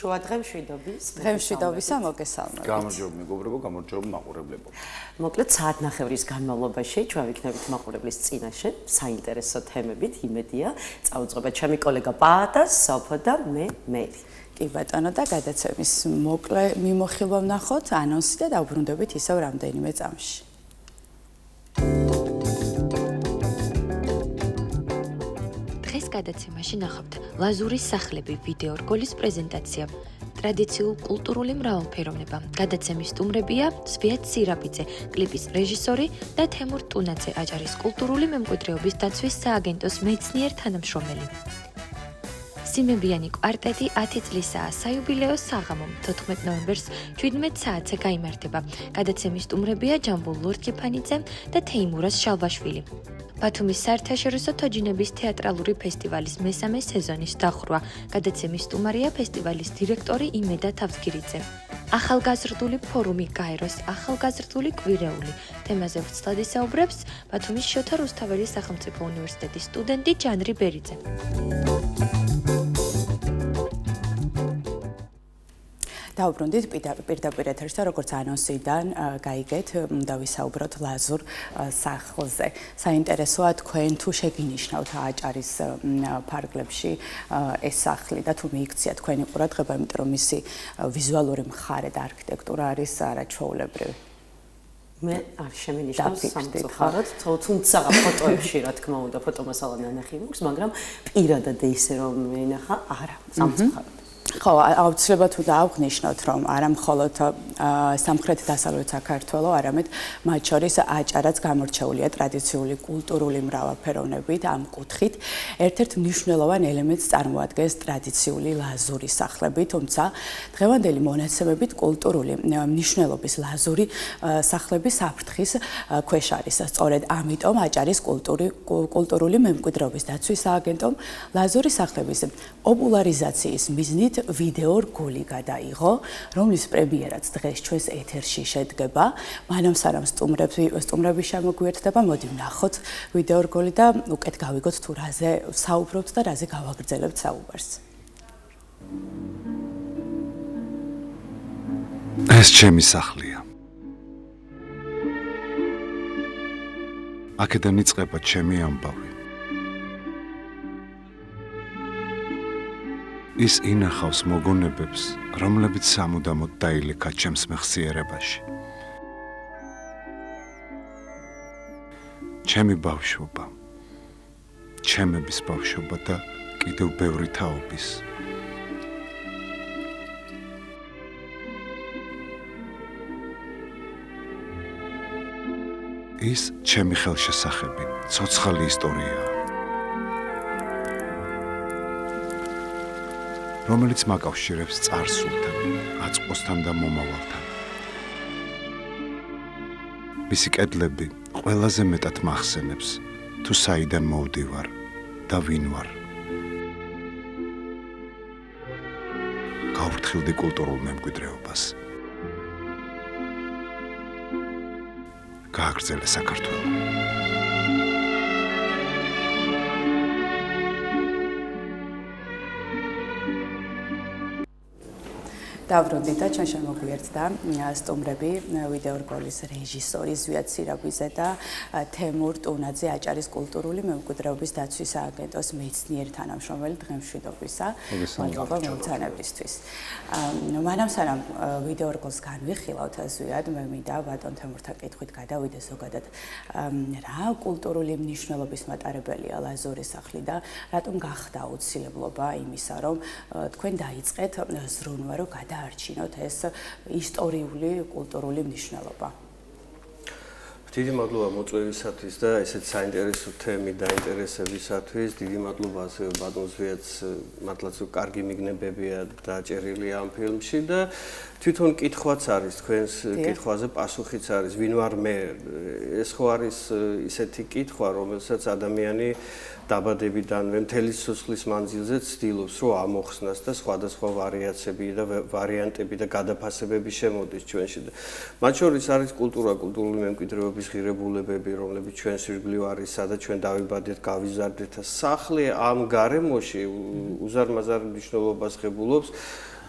შუა დღემშვიდობის. დღემშვიდობისა მოგესალმებით. გამარჯობა მეგობრებო, გამარჯობა მაყურებლებო. მოკლედ საათნახევრის განმავლობაში ჩვენ ვიქნებით მაყურებლის წინაშე საინტერესო თემებით, იმედია, წაუწყება ჩემი კოლეგა პაატა, სოფო და მე მერი. კი ბატონო და გადაცემის მოკლე მიმოხილვა ვნახოთ, ანონსი და დავბრუნდებით ისევ რამდენიმე წამში. დღეს გადაცემაში ნახავთ ლაზურის სახლები ვიდეო რგოლის პრეზენტაცია, ტრადიციულ კულტურული მრავალფეროვნება. გადაცემის სტუმრებია სვიეთ სირაბიძე, კლიპის რეჟისორი და თემურ ტუნაძე, აჭარის კულტურული მემკვიდრეობის დაცვის სააგენტოს მეცნიერ თანამშრომელი. სიმებიანი კვარტეტი 10 წლისაა, საიუბილეო საღამომ 14 ნოემბერს 17 საათზე გაიმართება. გადაცემის სტუმრებია ჯამბულ ლორთქიფანიძე და თეიმურაზ შალბაშვილი. ბათუმის საერთაშორისო თოჯინების თეატრალური ფესტივალის მესამე სეზონის დახურვა. გადაცემის სტუმარია ფესტივალის დირექტორი იმედა თავსგირიძე. ახალგაზრდული ფორუმი გაეროს ახალგაზრდული კვირეული თემაზე ვრცლად ისაუბრებს ბათუმის შოთა რუსთაველის სახელმწიფო უნივერსიტეტის სტუდენტი ჯანრი ბერიძე. დავბრუნდით პირდაპირ ეთერში და როგორც ანონსიდან გაიგეთ, უნდა ვისაუბროთ ლაზურ სახლზე. საინტერესოა თქვენ თუ შეგინიშნავთ აჭარის ფარგლებში ეს სახლი და თუ მიიქცია თქვენი ყურადღება, იმიტომ რომ მისი ვიზუალური მხარე და არქიტექტურა არის არაჩვეულებრივი. მე არ შემენიშნავს სამწუხაროდ, თუმცა ფოტოებში რა თქმა უნდა ფოტომასალა ნანახი მაქვს, მაგრამ პირადად ისე რომ მენახა, არა, სამწუხაროდ. ხო, აუცილებლად თუ დაავღნიშნოთ, რომ არა მხოლოდ სამხრეთ-დასავლეთ საქართველო, არამედ მათ შორის აჭარაც გამორჩეულია ტრადიციული კულტურული მრავალფეროვნებით ამ კუთხით. ერთ-ერთ მნიშვნელოვან ელემენტს წარმოადგენს ტრადიციული ლაზური სახლები, თუმცა დღევანდელი მონაცემებით კულტურული მნიშვნელობის ლაზური სახლები საფრთხის ქვეშ არის. სწორედ ამიტომ აჭარის კულტურული მემკვიდრეობის დაცვის სააგენტომ ლაზური სახლების პოპულარიზაციის მიზნით ვიდეო რგოლი გადაიღო, რომლის პრემიერაც დღეს ჩვენს ეთერში შედგება. მანამ სანამ სტუმრები შემოგვიერთდება, მოდი ვნახოთ ვიდეო რგოლი და უკეთ გავიგოთ თუ რაზე საუბრობთ და რაზე გავაგრძელებთ საუბარს. ეს ჩემი სახლია. აქედან იწყება ჩემი ამბავი. ის ინახავს მოგონებებს, რომლებიც სამუდამოდ დაილექა ჩემს მეხსიერებაში. ჩემი ბავშვობა, ჩემების ბავშვობა და კიდევ ბევრი თაობის. ის ჩემი ხელშესახები, ცოცხალი ისტორიაა. რომელიც მაკავშირებს წარსულთან, აწმყოსთან და მომავალთან. მისი კედლები ყველაზე მეტად მახსენებს, თუ საიდან მოვდივარ და ვინ ვარ. გავფრთხილდი კულტურულ მემკვიდრეობას. გააგრძელე საქართველო. დავბრუნდით და ჩვენ შემოგვიერთდა სტუმრები ვიდეო რგოლის რეჟისორი სვიეთ სირაბიძე და თემურ ტუნაძე, აჭარის კულტურული მემკვიდრეობის დაცვის სააგენტოს მეცნიერ თანამშრომელი. დღემშვიდობისა. მადლობა მომცანებისთვის. მანამ სანამ ვიდეო რგოლს განვიხილავთ, სვიეთ, მე მინდა ბატონ თემურთან კითხვით გადავიდე ზოგადად რა კულტურული მნიშვნელობის მატარებელია ლაზური სახლი და რატომ გახდა აუცილებლობა იმისა, რომ თქვენ დაიწყეთ ზრუნვა, რომ არჩინოთ ეს ისტორიული კულტურული მნიშვნელობა. დიდი მადლობა მოწვევისათვის და ესეც საინტერესო თემი დაინტერესებისათვის. დიდი მადლობა ასევე ბატონ სვიეთს, მართლაც კარგი მიგნებებია დაჭერილი ამ ფილმში და თვითონ კითხვაც არის, თქვენს კითხვაზე პასუხიც არის, ვინ ვარ მე? ეს ხო არის ისეთი კითხვა, რომელსაც ადამიანი დაბადებიდანვე მთელი სიცოცხლის მანძილზე ცდილობს, რომ ამოხსნას და სხვადასხვა ვარიაციები და ვარიანტები და გადაფასებები შემოდის ჩვენში. მათ შორის არის კულტურა, კულტურული მემკვიდრეობის ღირებულებები, რომლებიც ჩვენს ირგვლივ არის, სადაც ჩვენ დავიბადეთ, გავიზარდეთ და სახლი ამ გარემოში უზარმაზარ მნიშვნელობას ღებულობს.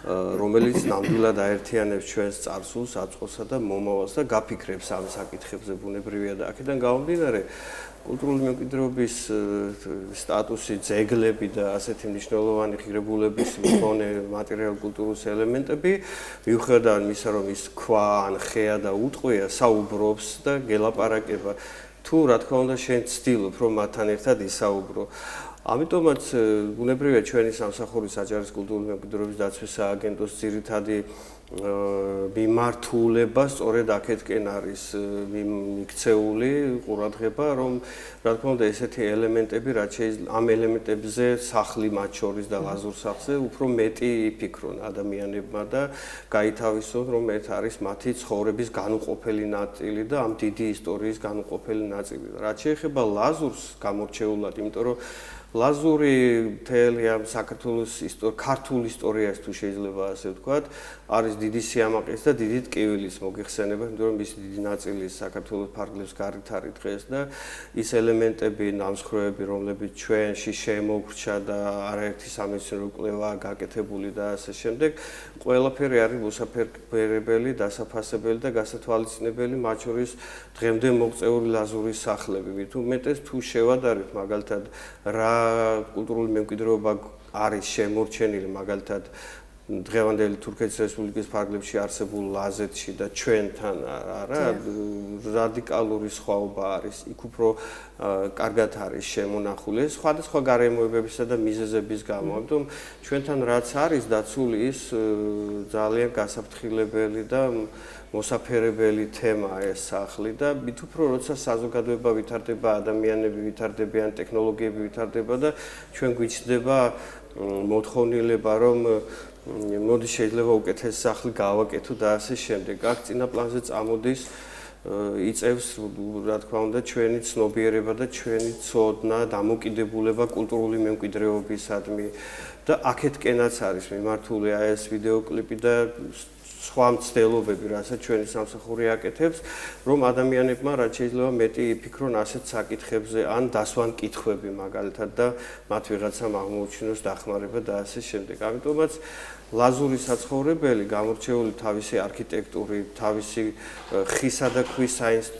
რომელიც ნამდვილად აერთიანებს ჩვენს წარსულს, აწყოსა და მომავალს და გაფიქრებს ამ საკითხებზე ბუნებრივია და აქედან გამომდინარე კულტურული მემკვიდრეობის სტატუსი, ძეგლები და ასეთი მნიშვნელოვანი ღირებულების მქონე მატერიალურ-კულტურულ ელემენტები მიუხედავად იმისა, რომ ის ქვა ან ხეა და უტყვია, საუბრობს და გელაპარაკება. თუ რა თქმა უნდა შენ ცდილობ, რომ მათთან ერთად ისაუბრო. ამიტომაც ბუნებრივია ჩვენი სამსახური საჯარის კულტურული მემკვიდრეობის დაცვის სააგენტოს ძირითადი მიმართულება სწორედ აქეთკენ არის მიქცეული ყურადღება, რომ რა თქმა უნდა ესეთი ელემენტები, რაც შეიძლება ამ ელემენტებზე სახლი მათ შორის და ლაზურ სახლზე უფრო მეტი იფიქრონ ადამიანებმა და გაითავისონ, რომ ეს არის მათი ცხოვრების განუყოფელი ნაწილი და ამ დიდი ისტორიის განუყოფელი ნაწილი. რაც შეეხება ლაზურს გამორჩეულად, იმიტომ რომ ლაზური მთელი ამ საქართველოს ქართულ ისტორიას თუ შეიძლება ასე ვთქვათ, არის დიდი სიამაყის და დიდი ტკივილის მოგიხსენება, იმიტომ რომ მისი დიდი ნაწილი საქართველოს ფარგლებს გარეთ არის დღეს და ის ელემენტები, ნამსხვრევები, რომლებიც ჩვენში შემოგრჩა და არაერთი სამეცნიერო კვლევაა გაკეთებული და ასე შემდეგ, ყველაფერი არის მოსაფერებელი, დასაფასებელი და გასათვალისწინებელი, მათ შორის დღემდე მოღწეული ლაზურის სახლები. მით უმეტეს თუ შევადარებთ მაგალითად რა კულტურული მემკვიდრეობა არის შემორჩენილი მაგალითად დღევანდელი თურქეთის რესპუბლიკის ფარგლებში არსებულ ლაზეთში და ჩვენთან არა რადიკალური სხვაობა არის იქ უფრო კარგად არის შემონახული სხვადასხვა გარემოებებისა და მიზეზების გამო ამიტომ ჩვენთან რაც არის დაცული ის ძალიან გასაფრთხილებელი და მოსაფერებელი თემაა ეს სახლი და მით უფრო როცა საზოგადოება ვითარდება, ადამიანები ვითარდებიან, ტექნოლოგიები ვითარდება და ჩვენ გვიჩნდება მოთხოვნილება, რომ მოდი შეიძლება უკეთეს სახლი გავაკეთო და ასე შემდეგ. აქ წინა პლანზე წამოდის იწევს რა თქმა უნდა ჩვენი ცნობიერება და ჩვენი ცოდნა, დამოკიდებულება კულტურული მემკვიდრეობისადმი და აქეთკენაც არის მიმართული ეს ვიდეოკლიპი და სხვა მცდელობები, რასაც ჩვენი სამსახური აკეთებს, რომ ადამიანებმა რაც შეიძლება მეტი იფიქრონ ასეთ საკითხებზე, ან დასვან კითხვები მაგალითად და მათ ვიღაცამ აღმოუჩინოს დახმარება და ასე შემდეგ. ამიტომაც ლაზური საცხოვრებელი გამორჩეული თავისი არქიტექტურით, თავისი ხისა და ქვის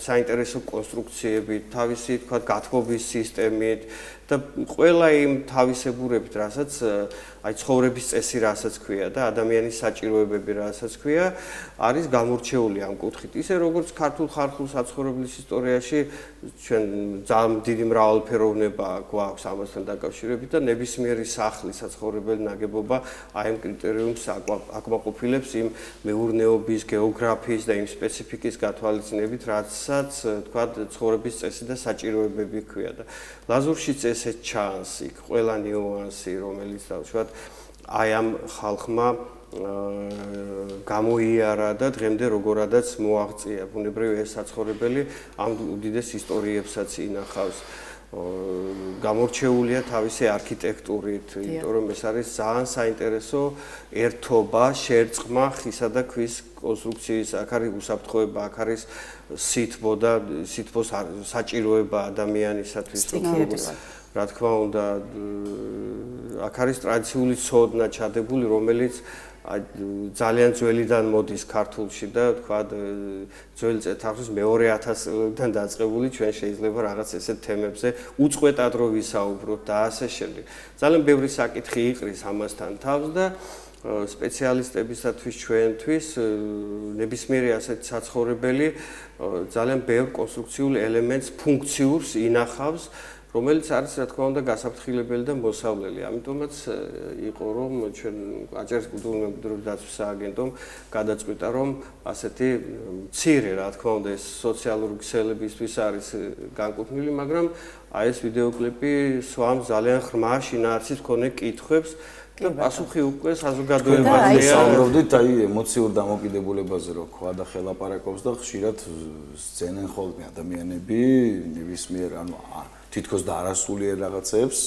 საინტერესო კონსტრუქციებით, თავისი თქვა გათბობის სისტემით და ყველა იმ თავისებურებით, რასაც აი ცხოვრების წესი რასაც ქვია და ადამიანის საჭიროებები რასაც ქვია, არის გამორჩეული ამ კუთხით. ისე როგორც ქართულ ხალხურ საცხოვრებელის ისტორიაში ჩვენ ძალიან დიდი მრავალფეროვნება გვაქვს ამასთან დაკავშირებით და ნებისმიერი სახლი საცხოვრებელი ნაგებობა აი ამ კრიტერიუმს აკმაყოფილებს იმ მეურნეობის, გეოგრაფიის და იმ სპეციფიკის გათვალისწინებით, რაცაც თქვა ცხოვრების წესი და საჭიროებები ქვია და ლაზურშიც ესეც ჩანს იქ ყველა ნიუანსი, რომელიც დავუშვათ აი ამ ხალხმა გამოიარა და დღემდე როგორადაც მოაღწია. ბუნებრივია ეს საცხოვრებელი ამ უდიდეს ისტორიებსაც ინახავს. გამორჩეულია თავისი არქიტექტურით, იმიტომ რომ ეს არის ძალიან საინტერესო ერთობა, შერწყმა ხისა და ქვის კონსტრუქციის, აქ არის უსაფრთხოება, აქ არის სითბო და სითბოს საჭიროება ადამიანისათვის. რა თქმა უნდა, აქ არის ტრადიციული ცოდნა ჩადებული, რომელიც ძალიან ძველიდან მოდის ქართულში და თქვა ძველი წელთაღრიცხვის მეორე 1000 წლიდან დაწყებული ჩვენ შეიძლება რაღაც ესეთ თემებზე უწყვეტად რო ვისაუბროთ და ასე შემდეგ. ძალიან ბევრი საკითხი იყრის ამასთან თავს და სპეციალისტებისათვის ჩვენთვის ნებისმიერი ასეთი საცხოვრებელი ძალიან ბევრ კონსტრუქციულ ელემენტს ფუნქციურს ინახავს რომელიც არის რა თქმა უნდა გასაფრთხილებელი და მოსავლელი. ამიტომაც იყო რომ ჩვენ აჭარის კულტურული მემკვიდრეობის დაცვის სააგენტომ გადაწყვიტა რომ ასეთი მცირე რა თქმა უნდა ეს სოციალური ქსელებისთვის არის განკუთვნილი, მაგრამ აი ეს ვიდეოკლიპი სვამ ძალიან ღრმა შინაარსის მქონე კითხვებს და პასუხი უკვე საზოგადოებაზეა. საუბრობდით აი ემოციურ დამოკიდებულებაზე რო ხვა და ხელაპარაკობს და ხშირად სცენენ ხოლმე ადამიანები ნებისმიერ ანუ თითქოს და არასულიერ რაღაცებს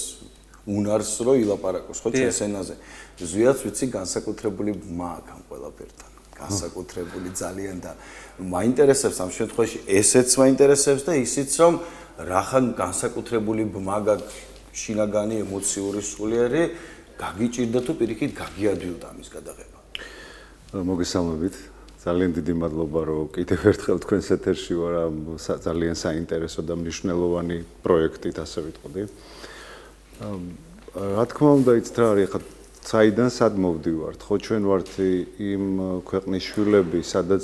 უნარს რო ილაპარაკოს ხო ჩვენს ენაზე. ზვიაც ვიცი განსაკუთრებული ბმა აქვს ამ ყველაფერთან. განსაკუთრებული ძალიან და მაინტერესებს ამ შემთხვევაში ესეც მაინტერესებს და ისიც რომ რახან განსაკუთრებული ბმა გაქვს შინაგანი ემოციური სულიერი გაგიჭირდა თუ პირიქით გაგიადვილდა ამის გადაღება. მოგესალმებით. ძალიან დიდი მადლობა, რომ კიდევ ერთხელ თქვენს ეთერში ვარ ამ ძალიან საინტერესო და მნიშვნელოვანი პროექტით, ასე ვიტყოდი. რა თქმა უნდა, იცით რა არის, ხა საიდან სად მოვდივართ? ხო, ჩვენ ვართ იმ ქვეყნის შვილები, სადაც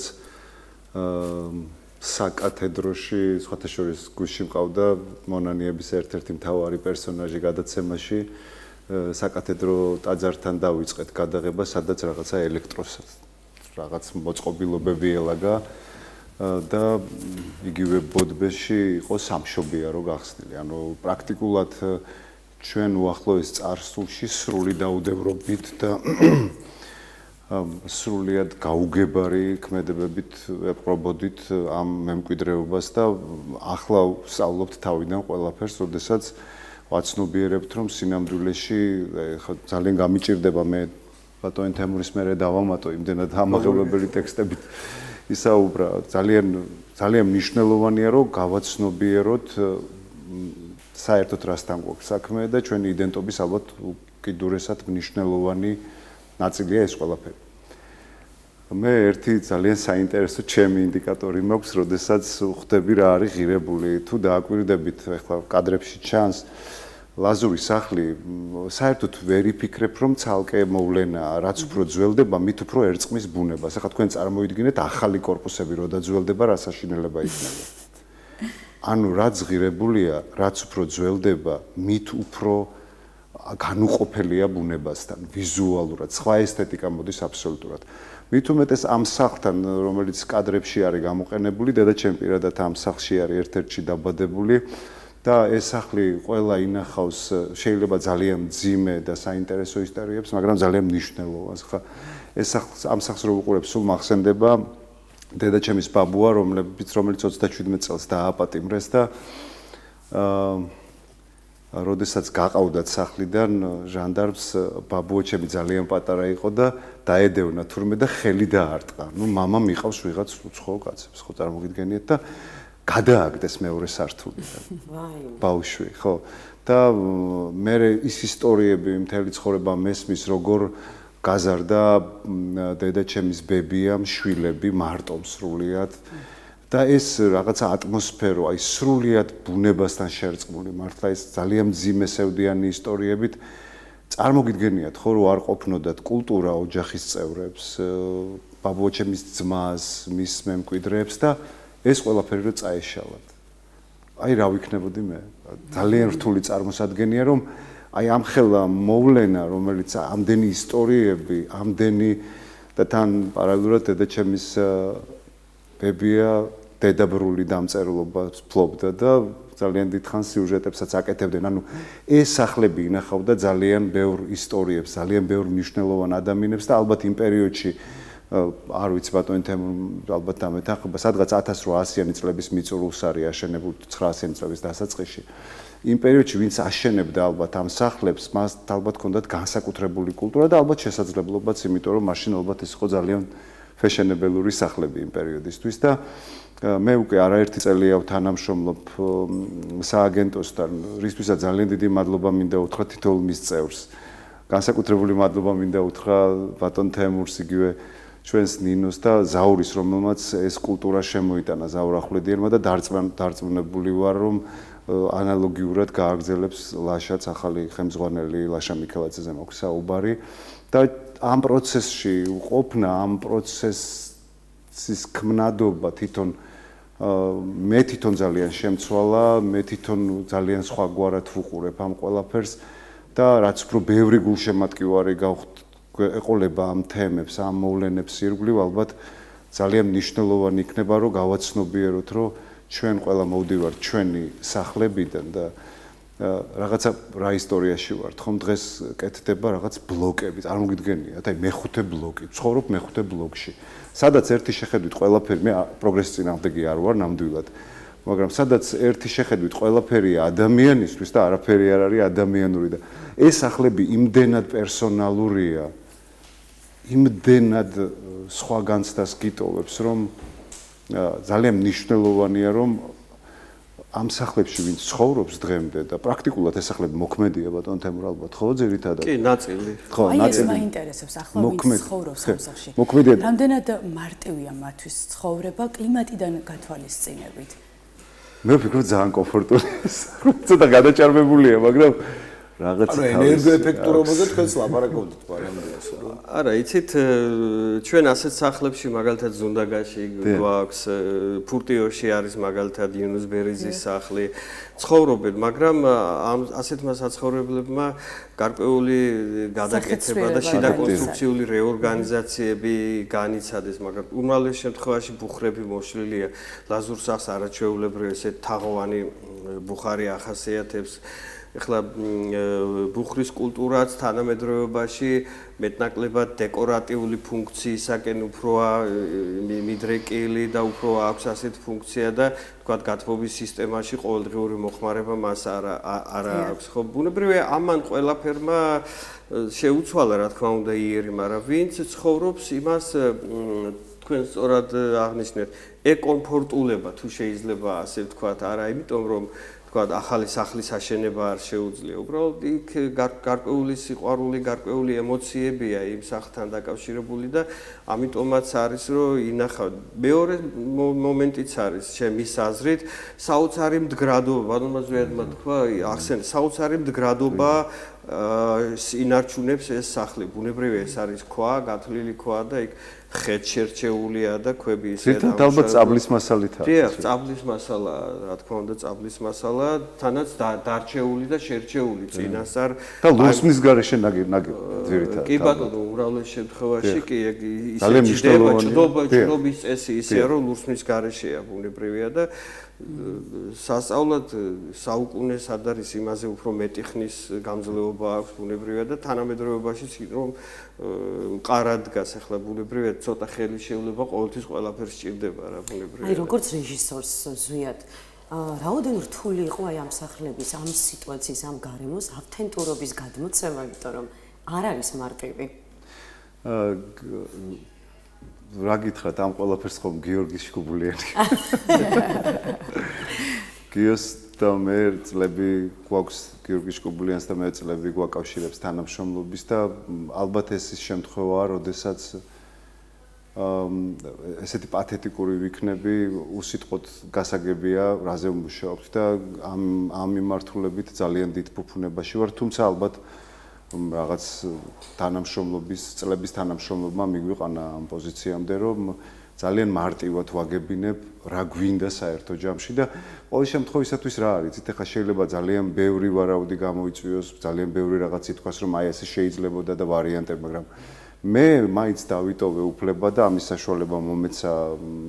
საკათედროში, სხვათა შორის გუშინ მყავდა მონანიების ერთ-ერთი მთავარი პერსონაჟი გადაცემაში, საკათედრო ტაძართან დავიწყეთ გადაღება, სადაც რაღაცა რაღაც მოწყობილობები ელაგა და იგივე ბოდბეში იყო სამშობია რო გახსნილი. ანუ პრაქტიკულად ჩვენ უახლოეს წარსულში სრული დაუდევრობით და სრულიად გაუგებარი ქმედებებით ეპყრობოდით ამ მემკვიდრეობას და ახლა ვსწავლობთ თავიდან ყველაფერს, როდესაც ვაცნობიერებთ, რომ სინამდვილეში ძალიან გამიჭირდება მე ბატონ თემურის მერე დავამატო იმდენად ამაღლებელი ტექსტებით ისაუბრა. ძალიან მნიშვნელოვანია, რომ გავაცნობიეროთ საერთოდ რასთან გვაქვს საქმე და ჩვენი იდენტობის ალბათ უკიდურესად მნიშვნელოვანი ნაწილია ეს ყველაფერი. მე ერთი ძალიან საინტერესო ჩემი ინდიკატორი მაქვს, როდესაც ხვდები რა არის ღირებული. თუ დააკვირდებით, ახლა კადრებში ჩანს ლაზურის სახლი, საერთოდ ვერ იფიქრებ, რომ ცალკე მოვლენაა, რაც უფრო ძველდება, მით უფრო ერწყმის ბუნებას. ახლა თქვენ წარმოიდგინეთ ახალი კორპუსები რო დაძველდება, რა საშინელება იქნება. ანუ რაც ღირებულია, რაც უფრო ძველდება, მით უფრო განუყოფელია ბუნებასთან, ვიზუალურად, სხვა ესთეტიკა მოდის აბსოლუტურად. მით უმეტეს ამ სახლთან, რომელიც კადრებში არის გამოყენებული, დედაჩემი პირადად ამ სახლში არის ერთ-ერთში დაბადებული და ეს სახლი ყველა ინახავს, შეიძლება ძალიან მძიმე და საინტერესო ისტორიებს, მაგრამ ძალიან მნიშვნელოვანს. ხა ეს ამ სახლს რო ვუყურებ, სულ მახსენდება დედაჩემის ბაბუა, რომელიც 37 წელს დააპატიმრეს და როდესაც გაყავდათ სახლიდან ჟანდარმს, ბაბუოჩემი ძალიან პატარა იყო და დაედევნა თურმე და ხელი დაარტყა. ნუ მამა მიყავს ვიღაც უცხო კაცებს, ხო წარმოგიდგენიათ და გადააგდეს მეორე სართულიდან. ბავშვი, ხო. და მე ის ისტორიები მთელი ცხოვრება მესმის, როგორ გაზარდა დედაჩემის ბებიამ შვილები მარტო სრულიად და ეს რაღაცა ატმოსფერო, აი სრულიად ბუნებასთან შერწყმული, მართლა ეს ძალიან მძიმე სევდიანი ისტორიებით წარმოგიდგენიათ, ხო, რომ არ ყოფნოდათ კულტურა ოჯახის წევრებს, ბაბუოჩემის ძმას, მის მემკვიდრეებს და ეს ყველაფერი რო წაეშალათ. აი რა ვიქნებოდი მე? ძალიან რთული წარმოსადგენია, რომ აი ამ ხელა მოვლენა, რომელიც ამდენი ისტორიები, ამდენი და თან პარალელურად დედაჩემის ბებია დედაბრული დამწერლობას ფლობდა და ძალიან დიდხანს სიუჟეტებსაც აკეთებდნენ. ანუ ეს სახლები ინახავდა ძალიან ბევრ ისტორიებს, ძალიან ბევრ მნიშვნელოვან ადამიანებს და ალბათ იმ პერიოდში არ ვიცი ბატონი თემურ ალბათ დამეთანხმება, სადღაც 1800-იანი წლების მიწურულს არის აშენებული 900-იანი წლების დასაწყისში. იმ პერიოდში ვინც აშენებდა ალბათ ამ სახლებს, მას ალბათ ჰქონდათ განსაკუთრებული კულტურა და ალბათ შესაძლებლობაც, იმიტომ რომ მაშინ ალბათ ეს იყო ძალიან ფეშენებელური სახლები იმ პერიოდისთვის და მე უკვე არაერთი წელია ვთანამშრომლობ სააგენტოსთან, რისთვისაც ძალიან დიდი მადლობა მინდა უთხრა თითოეულ მის წევრს. განსაკუთრებული მადლობა მინდა უთხრა ბატონ თემურს, იგივე ჩვენს ნინოს და ზაურის, რომელმაც ეს კულტურა შემოიტანა ზაურ ახვლედიანმა და დარწმუნებული ვარ, რომ ანალოგიურად გააგრძელებს ლაშაც ახალი ხელმძღვანელი ლაშა მიქელაძეზე მაქვს საუბარი და ამ პროცესში ყოფნა, ამ პროცესის ქმნადობა თვითონ მე თვითონ ძალიან შემცვალა, მე თვითონ ძალიან სხვაგვარად ვუყურებ ამ ყველაფერს და რაც უფრო ბევრი გულშემატკივარი ეყოლება ამ თემებს, ამ მოვლენებს ირგვლივ, ალბათ ძალიან მნიშვნელოვანი იქნება, რომ გავაცნობიეროთ, რომ ჩვენ ყველა მოვდივართ ჩვენი სახლებიდან და რაღაცა რა ისტორიაში ვართ, ხომ დღეს კეთდება რაღაც ბლოკები, წარმოგიდგენიათ, აი მეხუთე ბლოკი, ცხოვრობ მეხუთე ბლოკში. სადაც ერთი შეხედვით ყველაფერი, მე პროგრესის წინააღმდეგი არ ვარ ნამდვილად, მაგრამ სადაც ერთი შეხედვით ყველაფერია ადამიანისთვის და არაფერი არ არის ადამიანური და ეს სახლები იმდენად პერსონალურია, იმდენად სხვა განცდას გიტოვებს, რომ ძალიან მნიშვნელოვანია, რომ ამ სახლებში ვინც ცხოვრობს დღემდე და პრაქტიკულად ეს სახლები მოქმედია ბატონ თემურ ალბათ ხო ძირითადად კი ნაწილი ხო აი ეს ნაწილი მაინტერესებს ახლა ვინც ცხოვრობს ამ სახლში მოქმედია რამდენად მარტივია მათთვის ცხოვრება კლიმატიდან გათვალისწინებით მე ვფიქრობ ძალიან კომფორტულია ცოტა გადაჭარბებულია მაგრამ რაღაც ანუ ენერგოეფექტურობაზე თქვენს ლაპარაკობთ პარამეტრებს რომ არა იცით ჩვენ ასეთ სახლებში მაგალითად ზუნდაგაში გვაქვს ფურტიოში არის მაგალითად იუნუს ბერიზის სახლი ცხოვრობენ მაგრამ ამ ასეთმა საცხოვრებლებმა გარკვეული გადაკეთება და შიდა კონსტრუქციული რეორგანიზაციები განიცადეს მაგრამ უმრავლეს შემთხვევაში ბუხრები მოშლილია ლაზურ სახლს არაჩვეულებრივ ესე თაღოვანი ბუხარი ახასიათებს ეხლა ბუხრის კულტურაც თანამედროვეობაში მეტნაკლებად დეკორატიული ფუნქციისაკენ უფროა მიდრეკილი და უფრო აქვს ასეთ ფუნქცია და თქვათ გათბობის სისტემაში ყოველდღიური მოხმარება მას არა აქვს ხო ბუნებრივია ამან ყველაფერმა შეუცვალა რა თქმა უნდა იერი მაგრამ ვინც ცხოვრობს იმას თქვენ სწორად აღნიშნეთ ეკომფორტულება თუ შეიძლება ასე ვთქვათ არა იმიტომ რომ თქვათ ახალი სახლის აშენება არ შეუძლია. უბრალოდ იქ გარკვეული სიყვარული, გარკვეული ემოციებია იმ სახლთან დაკავშირებული და ამიტომაც არის რომ ინახავ. მეორე მომენტიც არის ჩემის აზრით, საოცარი მდგრადობა, ბატონმა ზვიადმა თქვა, ახსენე, საოცარი მდგრადობა ინარჩუნებს ეს სახლი. ბუნებრივია ეს არის ქვა, გათლილი ქვა და იქ ხეთ შერჩეულია და ქვები ისე და ალბათ წაბლის მასალით არის. დიახ, წაბლის მასალა, რა თქმა უნდა, წაბლის მასალა, თანაც დარჩეული და შერჩეული წინასწარ და ლურსმნის გარეშე ნაგები ძირითადად. კი ბატონო, უმრავლეს შემთხვევაში კი ისე ჭრობის წესი ისეა, რომ ლურსმნის გარეშეა ბუნებრივია და სასწაულად საუკუნეს არ არის იმაზე უფრო მეტი ხნის გამძლეობა აქვს ბუნებრივია და თანამედროვეობაშიც რომ მყარად დგას ახლა ბუნებრივია ცოტა ხელი შეულება ყოველთვის ყველაფერს სჭირდება რა ბუნებრივია. აი როგორც რეჟისორს ზვიად რაოდენ რთული იყო აი ამ სახლების ამ სიტუაციის ამ გარემოს ავთენტურობის გადმოცემა, იმიტომ რომ არ არის მარტივი. რა გითხრათ ამ ყველაფერს ხომ გიორგი შკუბულიანი. გიოს და მე წლები გვაქვს გიორგი შკუბულიანს და მე წლები გვაკავშირებს თანამშრომლობის და ალბათ ეს ის შემთხვევაა, როდესაც ესეთი პათეტიკური ვიქნები უსიტყვოდ გასაგებია, რაზე ვმუშაობთ და ამ მიმართულებით ძალიან დიდ ფუფუნებაში ვარ, თუმცა ალბათ რაღაც თანამშრომლობის წლების თანამშრომლობმა მიგვიყანა ამ პოზიციამდე, რომ ძალიან მარტივად ვაგებინებ რა გვინდა საერთო ჯამში და ყოველ შემთხვევისათვის რა არის, იცით ახლა შეიძლება ძალიან ბევრი ვარაუდი გამოიწვიოს, ძალიან ბევრი რაღაც ითქვას, რომ აი ესე შეიძლებოდა და ვარიანტები, მაგრამ მე მაინც დავიტოვე უფლება და ამის საშუალება მომეცა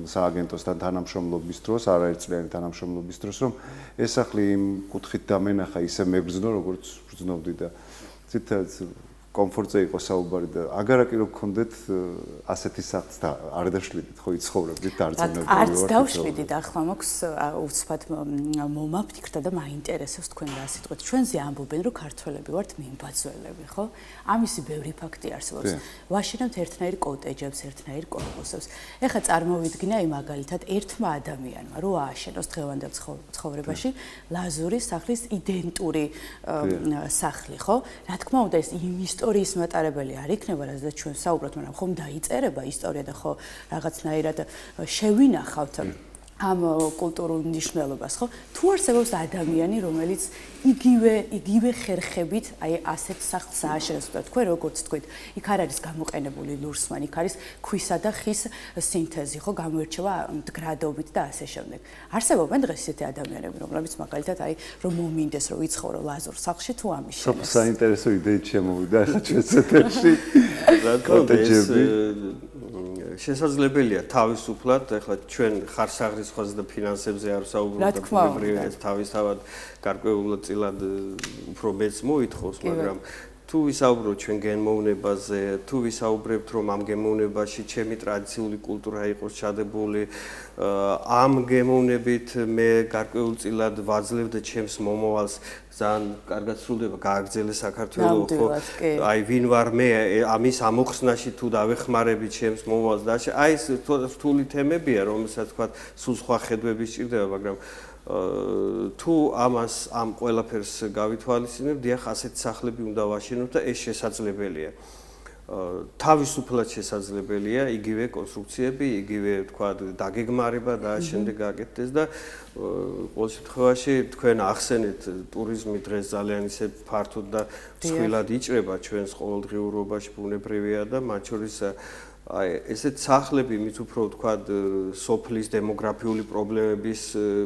სააგენტოსთან თანამშრომლობის დროს, არაერთწლიანი თანამშრომლობის დროს, რომ ეს სახლი იმ კუთხით დამენახა ისე მებრძნო, როგორც ბრძნობდი და ციტად კომფორტზე იყო საუბარი და აგარაკი რო გქონდეთ ასეთი სახლს და არ დაშლიდით ხო იცხოვრებდით დარწმუნებული ვარ. არც დავშლიდით, ახლა მაქვს უცბად მომაფიქრდა და მაინტერესებს თქვენ რა სიტყვით. ჩვენზე ამბობენ რომ ქართველები ვართ მიმბაძველები, ხო? ამისი ბევრი ფაქტი არსებობს. ვაშენებთ ერთნაირ კოტეჯებს, ერთნაირ კორპუსებს. ეხლა წარმოვიდგინე აი მაგალითად ერთმა ადამიანმა რო ააშენოს დღევანდელ ცხოვრებაში ლაზური სახლის იდენტური სახლი, ხო? რა თქმა უნდა ეს ისტორიის მატარებელი არ იქნება, რადგან ჩვენ საუბრობთ, მაგრამ ხომ დაიწერება ისტორია და ხო რაღაცნაირად შევინახავთ ამ კულტურულ მნიშვნელობას, ხო? თუ არსებობს ადამიანი, რომელიც იგივე ხერხებით, აი ასეთ სახლს ააშენებს და თქვენ როგორც თქვით, იქ არ არის გამოყენებული ლურსმანი, იქ არის ქვისა და ხის სინთეზი, ხო, გამოირჩევა მდგრადობით და ასე შემდეგ. არსებობენ დღეს ესეთი ადამიანები, რომლებიც მაგალითად აი რომ მომინდეს რომ იცხოვრო ლაზურ სახლში თუ ამიშენებს. საინტერესო იდეით შემოვიდა ახლა ჩვენს ეთერში. კოტეჯები შესაძლებელია თავისუფლად, ეხლა ჩვენ ხარსაღრის ხვაზე და ფინანსებზე არ ვსაუბრობთ, ბუნებრივია ეს თავისთავად გარკვეულად წილად უფრო მეც მოითხოვს, მაგრამ თუ ვისაუბროთ ჩვენ გემოვნებაზე, თუ ვისაუბრებთ რომ ამ გემოვნებაში ჩემი ტრადიციული კულტურა იყოს ჩადებული, ამ გემოვნებით მე გარკვეულწილად ვაძლევ და ჩემს მომავალს ძალიან კარგად სრულდება, გააგრძელე საქართველო, ხო? აი ვინ ვარ მე ამის ამოხსნაში თუ დავეხმარები ჩემს მომავალს და აი ეს რთული თემებია, რომელსაც თქვა სულ სხვა ხედვები სჭირდება, მაგრამ თუ ამ ყველაფერს გავითვალისწინებ, დიახ, ასეთი სახლები უნდა ვაშენოთ და ეს შესაძლებელია. თავისუფლად შესაძლებელია იგივე კონსტრუქციები, იგივე თქვა დაგეგმარება და შემდეგ გაკეთდეს და ყოველ შემთხვევაში თქვენ ახსენეთ ტურიზმი დღეს ძალიან ისე ფართოდ და მსხვილად იჭრება ჩვენს ყოველდღიურობაში, ბუნებრივია და მათ შორის აი ესეთ სახლები მით უფრო ვთქვათ სოფლის დემოგრაფიული პრობლემების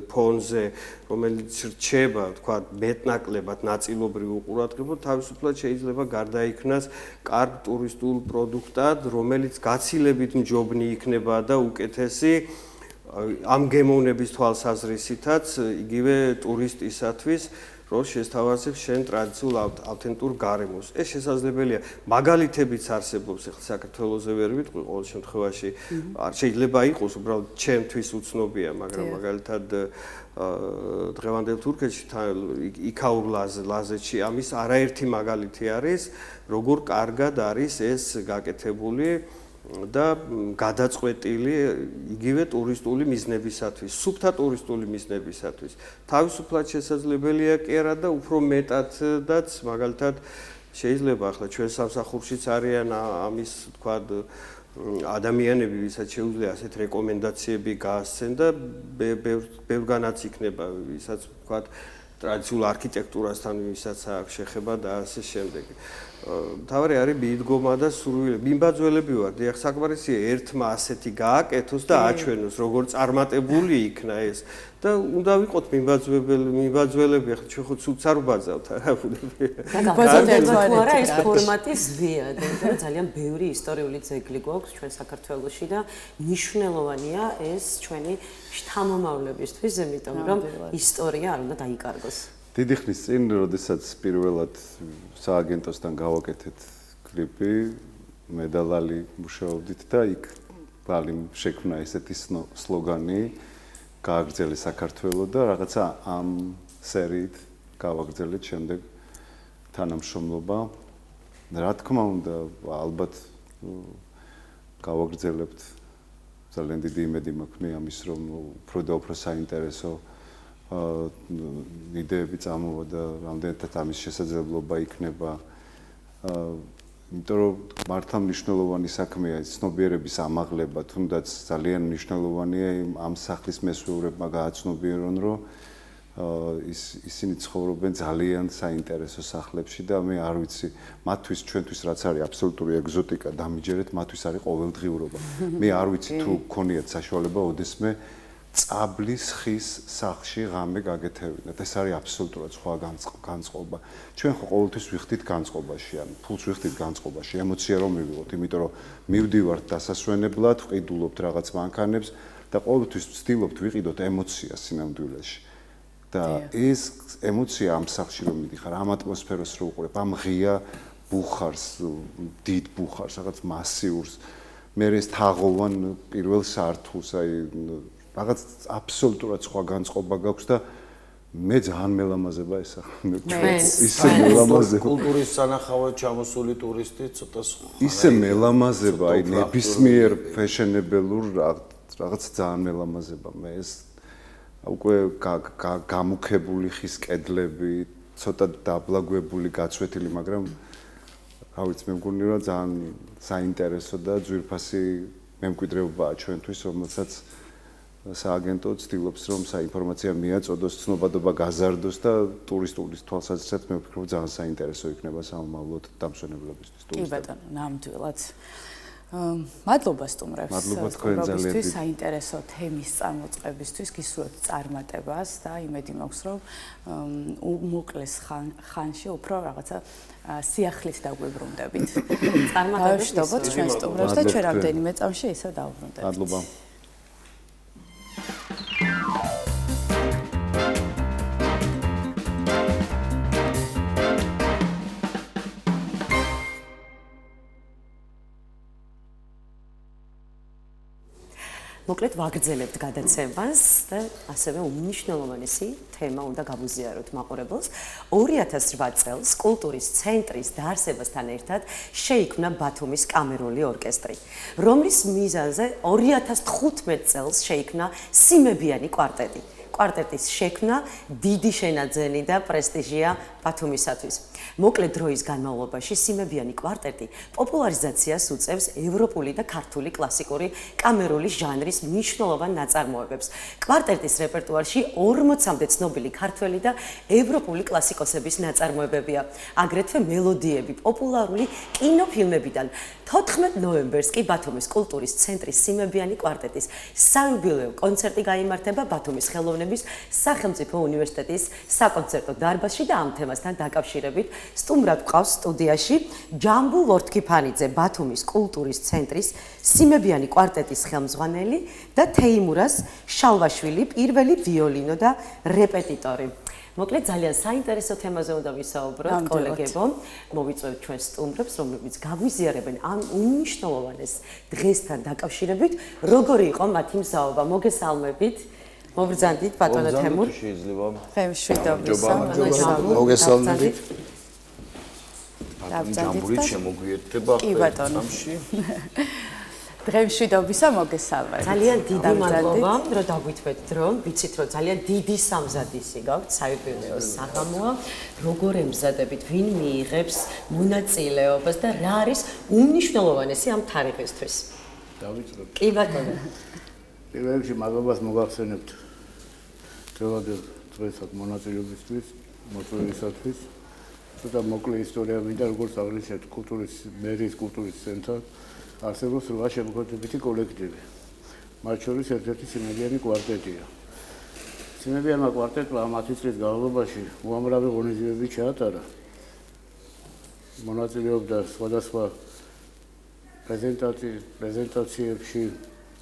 ფონზე, რომელიც რჩება ვთქვათ მეტნაკლებად ნაწილობრივ უყურადღებოდ, თავისუფლად შეიძლება გარდაიქმნას კარგ ტურისტულ პროდუქტად, რომელიც გაცილებით მჯობნი იქნება და უკეთესი ამ გემოვნების თვალსაზრისითაც იგივე ტურისტისათვის რომ შესთავაზებს შენ ტრადიციულ ავთენტურ გარემოს. ეს შესაძლებელია. მაგალითებიც არსებობს ახლა საქართველოზე ვერ ვიტყვი, ყოველ შემთხვევაში შეიძლება იყოს, უბრალოდ ჩემთვის უცნობია, მაგრამ მაგალითად დღევანდელ თურქეთში იქაურ ლაზეთში ამის არაერთი მაგალითი არის, როგორ კარგად არის ეს გაკეთებული და გადაწყვეტილი იგივე ტურისტული მიზნებისათვის, სუფთა ტურისტული მიზნებისათვის. თავისუფლად შესაძლებელია კი არა და უფრო მეტადაც, მაგალითად, შეიძლება ახლა ჩვენ სამსახურშიც არიან ამის, თქვათ, ადამიანები, ვისაც შეუძლია ასეთ რეკომენდაციები გაასცენ და ბევრგანაც იქნება, ვისაც, თქვათ, ტრადიციულ არქიტექტურასთან ვისაც აქვს შეხება და ასე შემდეგ. მთავარი არის მიდგომა და სურვილი. მიმბაძველები ვარ, დიახ, საკმარისია ერთმა ასეთი გააკეთოს და აჩვენოს, როგორ წარმატებული იქნა ეს. და უნდა ვიყოთ მიმბაძველები, ახლა ჩვენ ხო ცუდს არ ვბაძავთ, არა თუ არა ეს ფორმატი ზვიად, ძალიან ბევრი ისტორიული ძეგლი გვაქვს ჩვენ საქართველოში და მნიშვნელოვანია ეს ჩვენი შთამომავლებისთვის, იმიტომ რომ ისტორია არ უნდა დაიკარგოს. დიდი ხნის წინ, როდესაც პირველად სააგენტოსთან გავაკეთეთ კლიპი, მე და ლალი მუშაობდით და იქ ლალიმ შექმნა ესეთი სლოგანი გააგრძელე საქართველო და რაღაცა ამ სერიით გავაგრძელეთ შემდეგ თანამშრომლობა. რა თქმა უნდა, ალბათ გავაგრძელებთ. ძალიან დიდი იმედი მაქვს მე ამის, რომ უფრო და უფრო საინტერესო იდეები წამოვა და რამდენადაც ამის შესაძლებლობა იქნება. იმიტომ რომ მართლა მნიშვნელოვანი საქმეა ცნობიერების ამაღლება, თუნდაც ძალიან მნიშვნელოვანია ამ სახლის მესვეურებმა გააცნობიერონ, რომ ისინი ცხოვრობენ ძალიან საინტერესო სახლებში და მე არ ვიცი, მათთვის ჩვენთვის რაც არის აბსოლუტური ეგზოტიკა, დამიჯერეთ, მათთვის არის ყოველდღიურობა. მე არ ვიცი თუ გქონიათ საშუალება ოდესმე წაბლის ხის სახლში ღამე გაგეთევინათ. ეს არის აბსოლუტურად სხვა განწყობა. ჩვენ ხო ყოველთვის ვიხდით განწყობაში, ან ფულს ვიხდით განწყობაში, ემოცია რომ მივიღოთ, იმიტომ რომ მივდივართ დასასვენებლად, ვყიდულობთ რაღაც მანქანებს და ყოველთვის ვცდილობთ ვიყიდოთ ემოციას სინამდვილეში. და ეს ემოცია ამ სახლში რომ მიდიხარ, ამ ატმოსფეროს რო უყურებ, ამ ღია ბუხარს, დიდ ბუხარს, რაღაც მასიურს, მე ეს თაღოვან პირველ სართულს, აი რაღაც აბსოლუტურად სხვა განწყობა გაქვს და მე ძალიან მელამაზება ეს ახლა. ისე მელამაზება. კულტურის სანახავად ჩამოსული ტურისტი ცოტა სხვა. ისე მელამაზება, აი ნებისმიერ ფეშენებელურ რაღაც ძალიან მელამაზება. მე ეს უკვე გამუქებული ხის კედლები, ცოტა დაბლაგვებული, გაცვეთილი, მაგრამ რა ვიცი, მე მგონი რომ ძალიან საინტერესო და ძვირფასი მემკვიდრეობაა ჩვენთვის, რომელსაც სააგენტო ცდილობს რომ საინფორმაცია მიაწოდოს, ცნობადობა გაზარდოს და ტურისტული თვალსაზრისით მე ვფიქრობ ძალიან საინტერესო იქნება სამომავლოდ დამსვენებლებისთვის ტურისტებისთვის. კი ბატონო, ნამდვილად. მადლობა სტუმრებს. მადლობა თქვენ ძალიან დიდი საინტერესო თემის წარმოწყებისთვის, გისურვებთ წარმატებას და იმედი მაქვს რომ უმოკლეს ხანში უფრო რაღაცა სიახლით დაგვიბრუნდებით. წარმატებას ვიშობთ ჩვენ სტუმრებს და ჩვენ რამდენიმე წამში ისევ დავბრუნდებით. მადლობა. მოკლედ ვაგრძელებთ გადაცემას და ასევე უმნიშვნელოვანესი თემა უნდა გავუზიაროთ მაყურებელს. 2008 წელს კულტურის ცენტრის დაარსებასთან ერთად შეიქმნა ბათუმის კამერული ორკესტრი, რომლის მიზანზე 2015 წელს შეიქმნა სიმებიანი კვარტეტი. კვარტეტის შექმნა დიდი შენაძენი და პრესტიჟია ბათუმისათვის. მოკლე დროის განმავლობაში სიმებიანი კვარტეტი პოპულარიზაციას უწევს ევროპული და ქართული კლასიკური კამერული ჟანრის მნიშვნელოვან ნაწარმოებებს. კვარტეტის რეპერტუარში 40-მდე ცნობილი ქართველი და ევროპული კლასიკოსების ნაწარმოებებია, აგრეთვე მელოდიები პოპულარული კინოფილმებიდან. 14 ნოემბერს კი ბათუმის კულტურის ცენტრის სიმებიანი კვარტეტის საიუბილეო კონცერტი გაიმართება ბათუმის ხელოვნების სახელმწიფო უნივერსიტეტის საკონცერტო დარბაზში და ამ თემასთან დაკავშირებით სტუმრად გვყავს სტუდიაში ჯამბულ ლორთქიფანიძე, ბათუმის კულტურის ცენტრის სიმებიანი კვარტეტის ხელმძღვანელი და თეიმურას შალვაშვილი, პირველი ვიოლინო და რეპეტიტორი. მოკლედ ძალიან საინტერესო თემაზე უნდა ვისაუბროთ, კოლეგებო. მოვიწვევთ ჩვენ სტუმრებს, რომლებიც გაგვიზიარებენ ამ უმნიშვნელოვანეს დღესთან დაკავშირებით, როგორი იყო მათი მზაობა. მოგესალმებით. მოგბრძანდით ბატონო თემურ. შეიძლება. მშვიდობისა. მოგესალმებით. ჯამბურით შემოგვიერთდება ხმში. დღემშვიდობისა მოგესალმებით. ძალიან დიდი მადლობა, რომ დაგვითვეთ დრო. ვიცით, რომ ძალიან დიდი სამზადისი გაქვთ, საიუბილეო საღამოა. როგორ ემზადებით, ვინ მიიღებს მონაწილეობას და რა არის უმნიშვნელოვანესი ამ თარიღისთვის? დავიწყოთ. კი ბატონო. პირველ რიგში მადლობას მოგახსენებთ დღესაც მონაწილეობისთვის, მოწვევისათვის. ცოტა მოკლე ისტორია მინდა, როგორც აღნიშნეთ, მერიის კულტურის ცენტრად არსებობს 8 შემოქმედებითი კოლექტივი. მათ შორის ერთ-ერთი სიმებიანი კვარტეტია. სიმებიანმა კვარტეტმა 10 წლის განმავლობაში უამრავი ღონისძიებები ჩაატარა. მონაწილეობდა სხვადასხვა პრეზენტაციებში,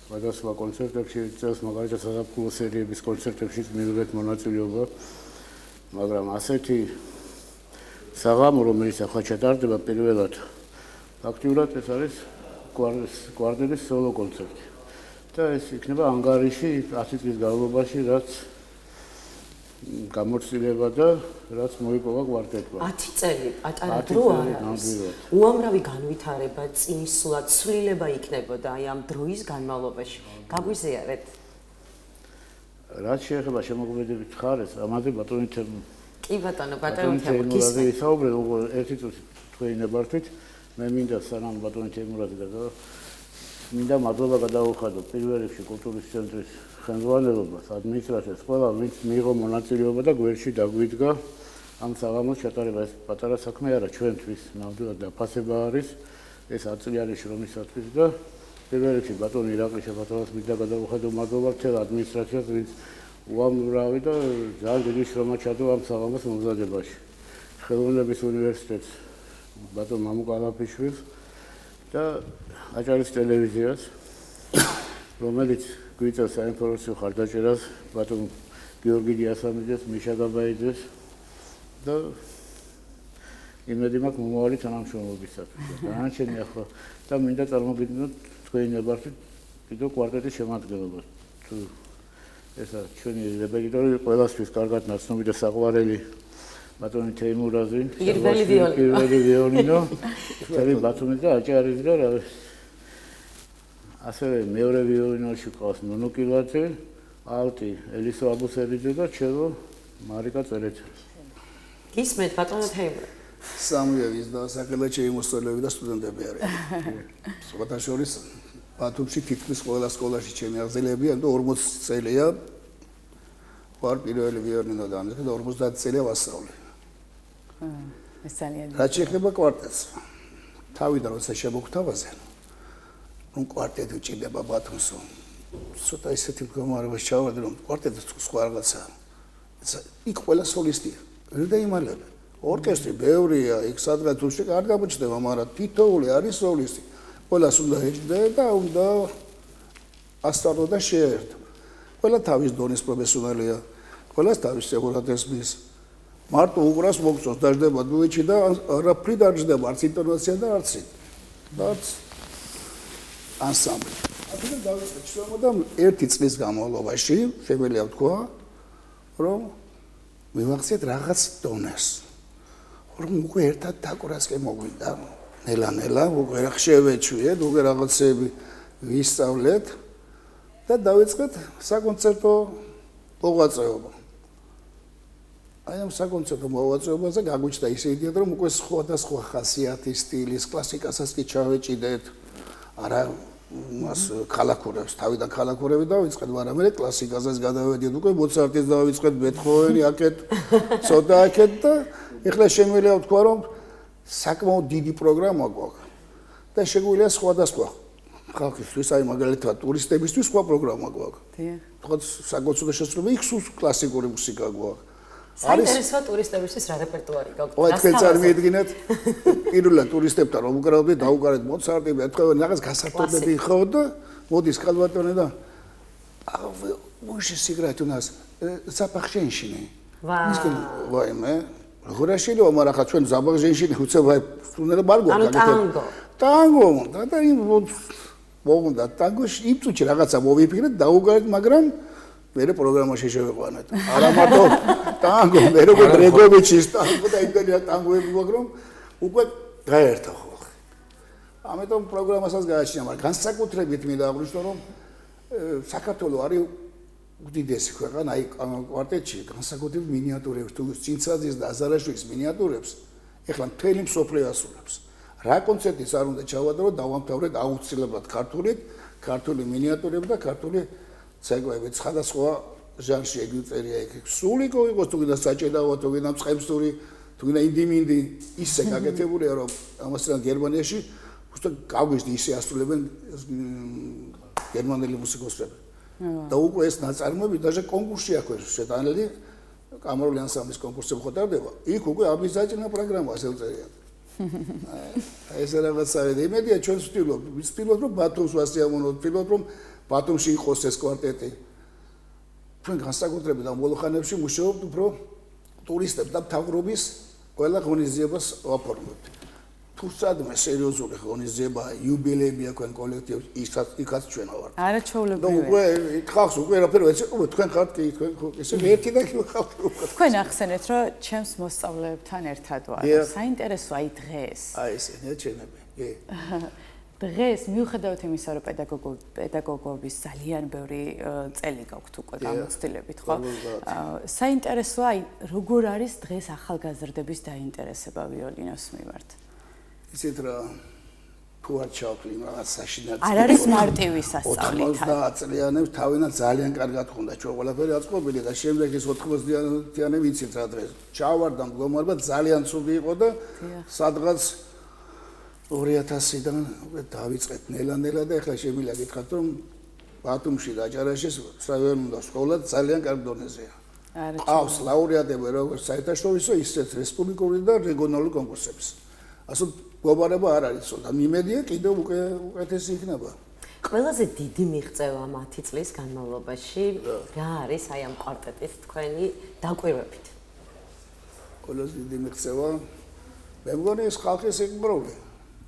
სხვადასხვა კონცერტებში, წელს მაგალითად საზაფხულო სერიების კონცერტებში მიიღეთ მონაწილეობა, მაგრამ ასეთი საღამო, რომელიც ახლა ჩატარდება პირველად, ფაქტიურად ეს არის კვარტეტის სოლო კონცერტი. და ეს იქნება ანგარიში 10 წლის განმავლობაში, რაც გამოცდილება და რაც მოიპოვა კვარტეტმა. 10 წელი პატარა დრო არ არის. უამრავი განვითარება, წინსვლა, ცვლილება იქნებოდა აი ამ დროის განმავლობაში. გაგვიზიარეთ. რაც შეეხება შემოქმედებით ხარეს, ამაზე ბატონი კი ბატონო, ბატონო თემურაძე ისაუბრეთ, ერთი წუთი თქვენი ნებართვით. მე მინდა სანამ ბატონი თემურაძე გადავა, მინდა მადლობა გადაუხადო პირველ რიგში კულტურის ცენტრის ხელმძღვანელობას, ადმინისტრაციას, ყველა ვინც მიიღო მონაწილეობა და გვერდში დაგვიდგა ამ საღამოს ჩატარება. ეს პატარა საქმე არა ჩვენთვის, ნამდვილად დაფასება არის ეს 10 წელი არის შრომისათვის და პირველ რიგში ბატონი ირაკლი შეფათოვას მინდა გადაუხადო მადლობა მთელ ადმინისტრაციას, ვინც უამრავი და ძალიან დიდი შრომა ჩადო ამ საღამოს მომზადებაში. ხელოვნების უნივერსიტეტს ბატონ მამუკ ალაფიშვილს და აჭარის ტელევიზიას, რომელიც გვიწევს საინფორმაციო ხარდაჭერას, ბატონ გიორგი დიასამიძეს, მიშა გაბაიძეს და იმედი მაქვს მომავალი თანამშრომლობისათვის. დანარჩენი ახლა და მინდა წარმოგიდგინოთ თქვენი ნებართვით კიდევ კვარტეტის შემადგენლობა. ესა ჩვენი რეპეტიტორი ყველასთვის კარგად ნაცნობი და საყვარელი ბატონი თეიმურაზი, პირველი ვიოლინო, თერი ბათუმი და აჭარის და რა ასევე მეორე ვიოლინოში ყავს ნონო კილაძე, ალტი ელისო აბუსერიძე და ჩელო მარიკა წერეთელი. გისმენთ ბატონო თეიმურა. სამუელის და საკელა შეიმოსწორებელი და სტუდენტები არიან. სხვათა შორის ბათუმში თითქმის ყველა სკოლაში ჩემი აღზელებია და 40 წელია ვარ პირველი ვიოლინო და 50 წელია ვასწავლე. ეს ძალიან რაც შეეხება კვარტეტს. თავიდან როცა შემოგთავაზე, ნუ კვარტეტი უჭირდება ბათუმს. ცოტა ისეთი მდგომარეობაში ჩავარდი, რომ კვარტეტი სხვა რაღაცა. იქ ყველა სოლისტია. ვერ დაიმალება. ორკესტრი ბევრია, იქ სადღაც თუ არ გამოჩნდება, მაგრამ თითოეული არის სოლისტი. ყველას უნდა ეჭვდა და უნდა ასწავლო და შეერთო. ყველა თავის დონის პროფესიონალია, ყველას თავის სეგურად ესმის. მარტო უყრას მოგწონს, დაждდება დუეტში და არაფრით არ ჯდება, არც ინტონაცია და არც ანსამბლი. აბა დავიწყეთ შემოდამ 1 წლის განმავლობაში, შემიძლია ვთქვა, რომ მივახციეთ რაღაც დონეს. რომ უკვე ერთად დაკვრასკე მოგვიდა. ნელა-ნელა უკვე შევეჩვიეთ, უკვე რაღაცები ვისწავლეთ და დავიწყეთ საკონცერტო მოღვაწეობა. აი ამ საკონცერტო მოღვაწეობაზე გაგვიჩნდა ისე იდეა, რომ უკვე სხვადასხვა ხასიათის სტილის კლასიკასაც კი ჩავეჭიდეთ. არა მას ქალაქურებს, თავიდან ქალაქურები დავიწყეთ, მაგრამ მე კლასიკაზეც გადავედით, უკვე მოცარტის დავიწყეთ, ბეთჰოვენი აქეთ, ცოტა აქეთ და ეხლა შემიძლია ვთქვა, რომ საკმაოდ დიდი პროგრამა გვაქვს. და შეგვიძლია სხვადასხვა ხალხისთვის, აი მაგალითად ტურისტებისთვის სხვა პროგრამა გვაქვს. დიახ. თქვა საკონცერტო შესრულება იქ სულ კლასიკური მუსიკა გვაქვს. საინტერესოა ტურისტებისთვის რა რეპერტუარი გაქვთ? ой, თქვენ წარმოიდგინეთ, პირველად ტურისტებთან რომ უკრავდით, დაუყარეთ მოცარტი, ბეთჰოვენი, რაღაც გასართობები ხო და მოდის კალბატონი და უშე სიგრეთ უნას запах женщины. ვაიმე, გორაშილო, მაგრამ ხა ჩვენ запах женщины უცებ ვაი, უნდა მარგო გაკეთო. ტანგო, და იმ მოგონდა ტანგოში იმ წუთში რაღაცა მოვიფიქრეთ, დაუყარეთ, მაგრამ მერე პროგრამაში შევეყვანეთ. არა მარტო ტანგო, მე როგორ დრეგოვიჩის ტანგო და იმდენია ტანგოები გვაქვს, რომ უკვე გაერთა ხოლმე. ამიტომ პროგრამასაც გააჩნია, მაგრამ განსაკუთრებით მინდა აღვნიშნო, რომ საქართველოს არის უდიდესი ქვეყანა, აი კვარტეტში განსაკუთრებით მინიატურებს, თუ ცინცაძის და აზარაშვილის მინიატურებს, ეხლა მთელი მსოფლიო ასრულებს. რა კონცერტიც არ უნდა ჩავატარო, დავამთავრეთ აუცილებლად ქართული მინიატურები და ქართული ცეკვებით სხვადასხვა ჟანრში ეგუწერია იქ. სული იყოს თუ გინდა საჭედაო, თუ გინდა მწყემსური, თუ გინდა ინდიმინდი, ისე გაკეთებულია, რომ ამასთან გერმანიაში უბრალოდ გავგეჟდი ისე ასრულებენ გერმანელი მუსიკოსები. და უკვე ეს ნაწარმოები даже კონკურსში აქვს შეტანილი, კამერული ანსამბლის კონკურსზე ხდება. იქ უკვე აბიზაჭნა პროგრამა ასეულწერია. ეს რაღაცა არის. იმედია ჩვენ ვცდილობთ რომ ბათუმს ვასიამოვნოთ, ვცდილობთ რომ ბათუმში იყოს ეს კვარტეტი. ჩვენ განსაკუთრებით ამ ბოლო ხანებში მუშაობთ უფრო ტურისტებს და მთავრობის ყველა ღონისძიებას ვაფორმებთ. თუ სადმე სერიოზული ღონისძიება, იუბილეებია თქვენ კოლექტივს, იქაც ჩვენ ვართ. არაჩვეულებრივია. უკვე ხალხს უკვე რაფერი თქვენ ხართ კი თქვენ ესე ერთი და ხალხი უკვე. თქვენ ახსენეთ რომ ჩემს მოსწავლეებთან ერთად ვარ. საინტერესოა აი დღეს. აი ესე ნეჩენები. კი. დღეს მიუხედავად იმისა, რომ პედაგოგობის ძალიან ბევრი წელი გაქვთ უკვე გამოცდილებით, ხო? საინტერესოა აი როგორ არის დღეს ახალგაზრდების დაინტერესება ვიოლინოს მიმართ? ისეთ რა თუ არ ჩავთვლი რაღაც საშინაო. არ არის მარტივი სასწავლი. 90 წლიანებს თავიდან ძალიან კარგად ხონდა ჩვენ ყველაფერი აწყობილი და შემდეგ ეს 90-იანი ვიცით რა დღეს. ჩავარდა მდგომარეობა ძალიან ცუდი იყო და სადღაც 2000-დან დავიწყეთ ნელა-ნელა და ეხლა შემიძლია გითხრათ რომ ბათუმში და აჭარაში საერთო სკოლა ძალიან კარგ დონეზეა. ყავს ლაურეატები როგორც საერთაშორისო ისეთ რესპუბლიკური და რეგიონალური კონკურსების. ასე მდგომარეობა არ არის და მიმედია კიდევ უკეთესი იქნება. ყველაზე დიდი მიღწევა 10 წლის განმავლობაში რა არის აი ამ კვარტეტის თქვენი დაკვირვებით? ყველაზე დიდი მიღწევა მე მგონი ეს ხალხის ეკმროვი.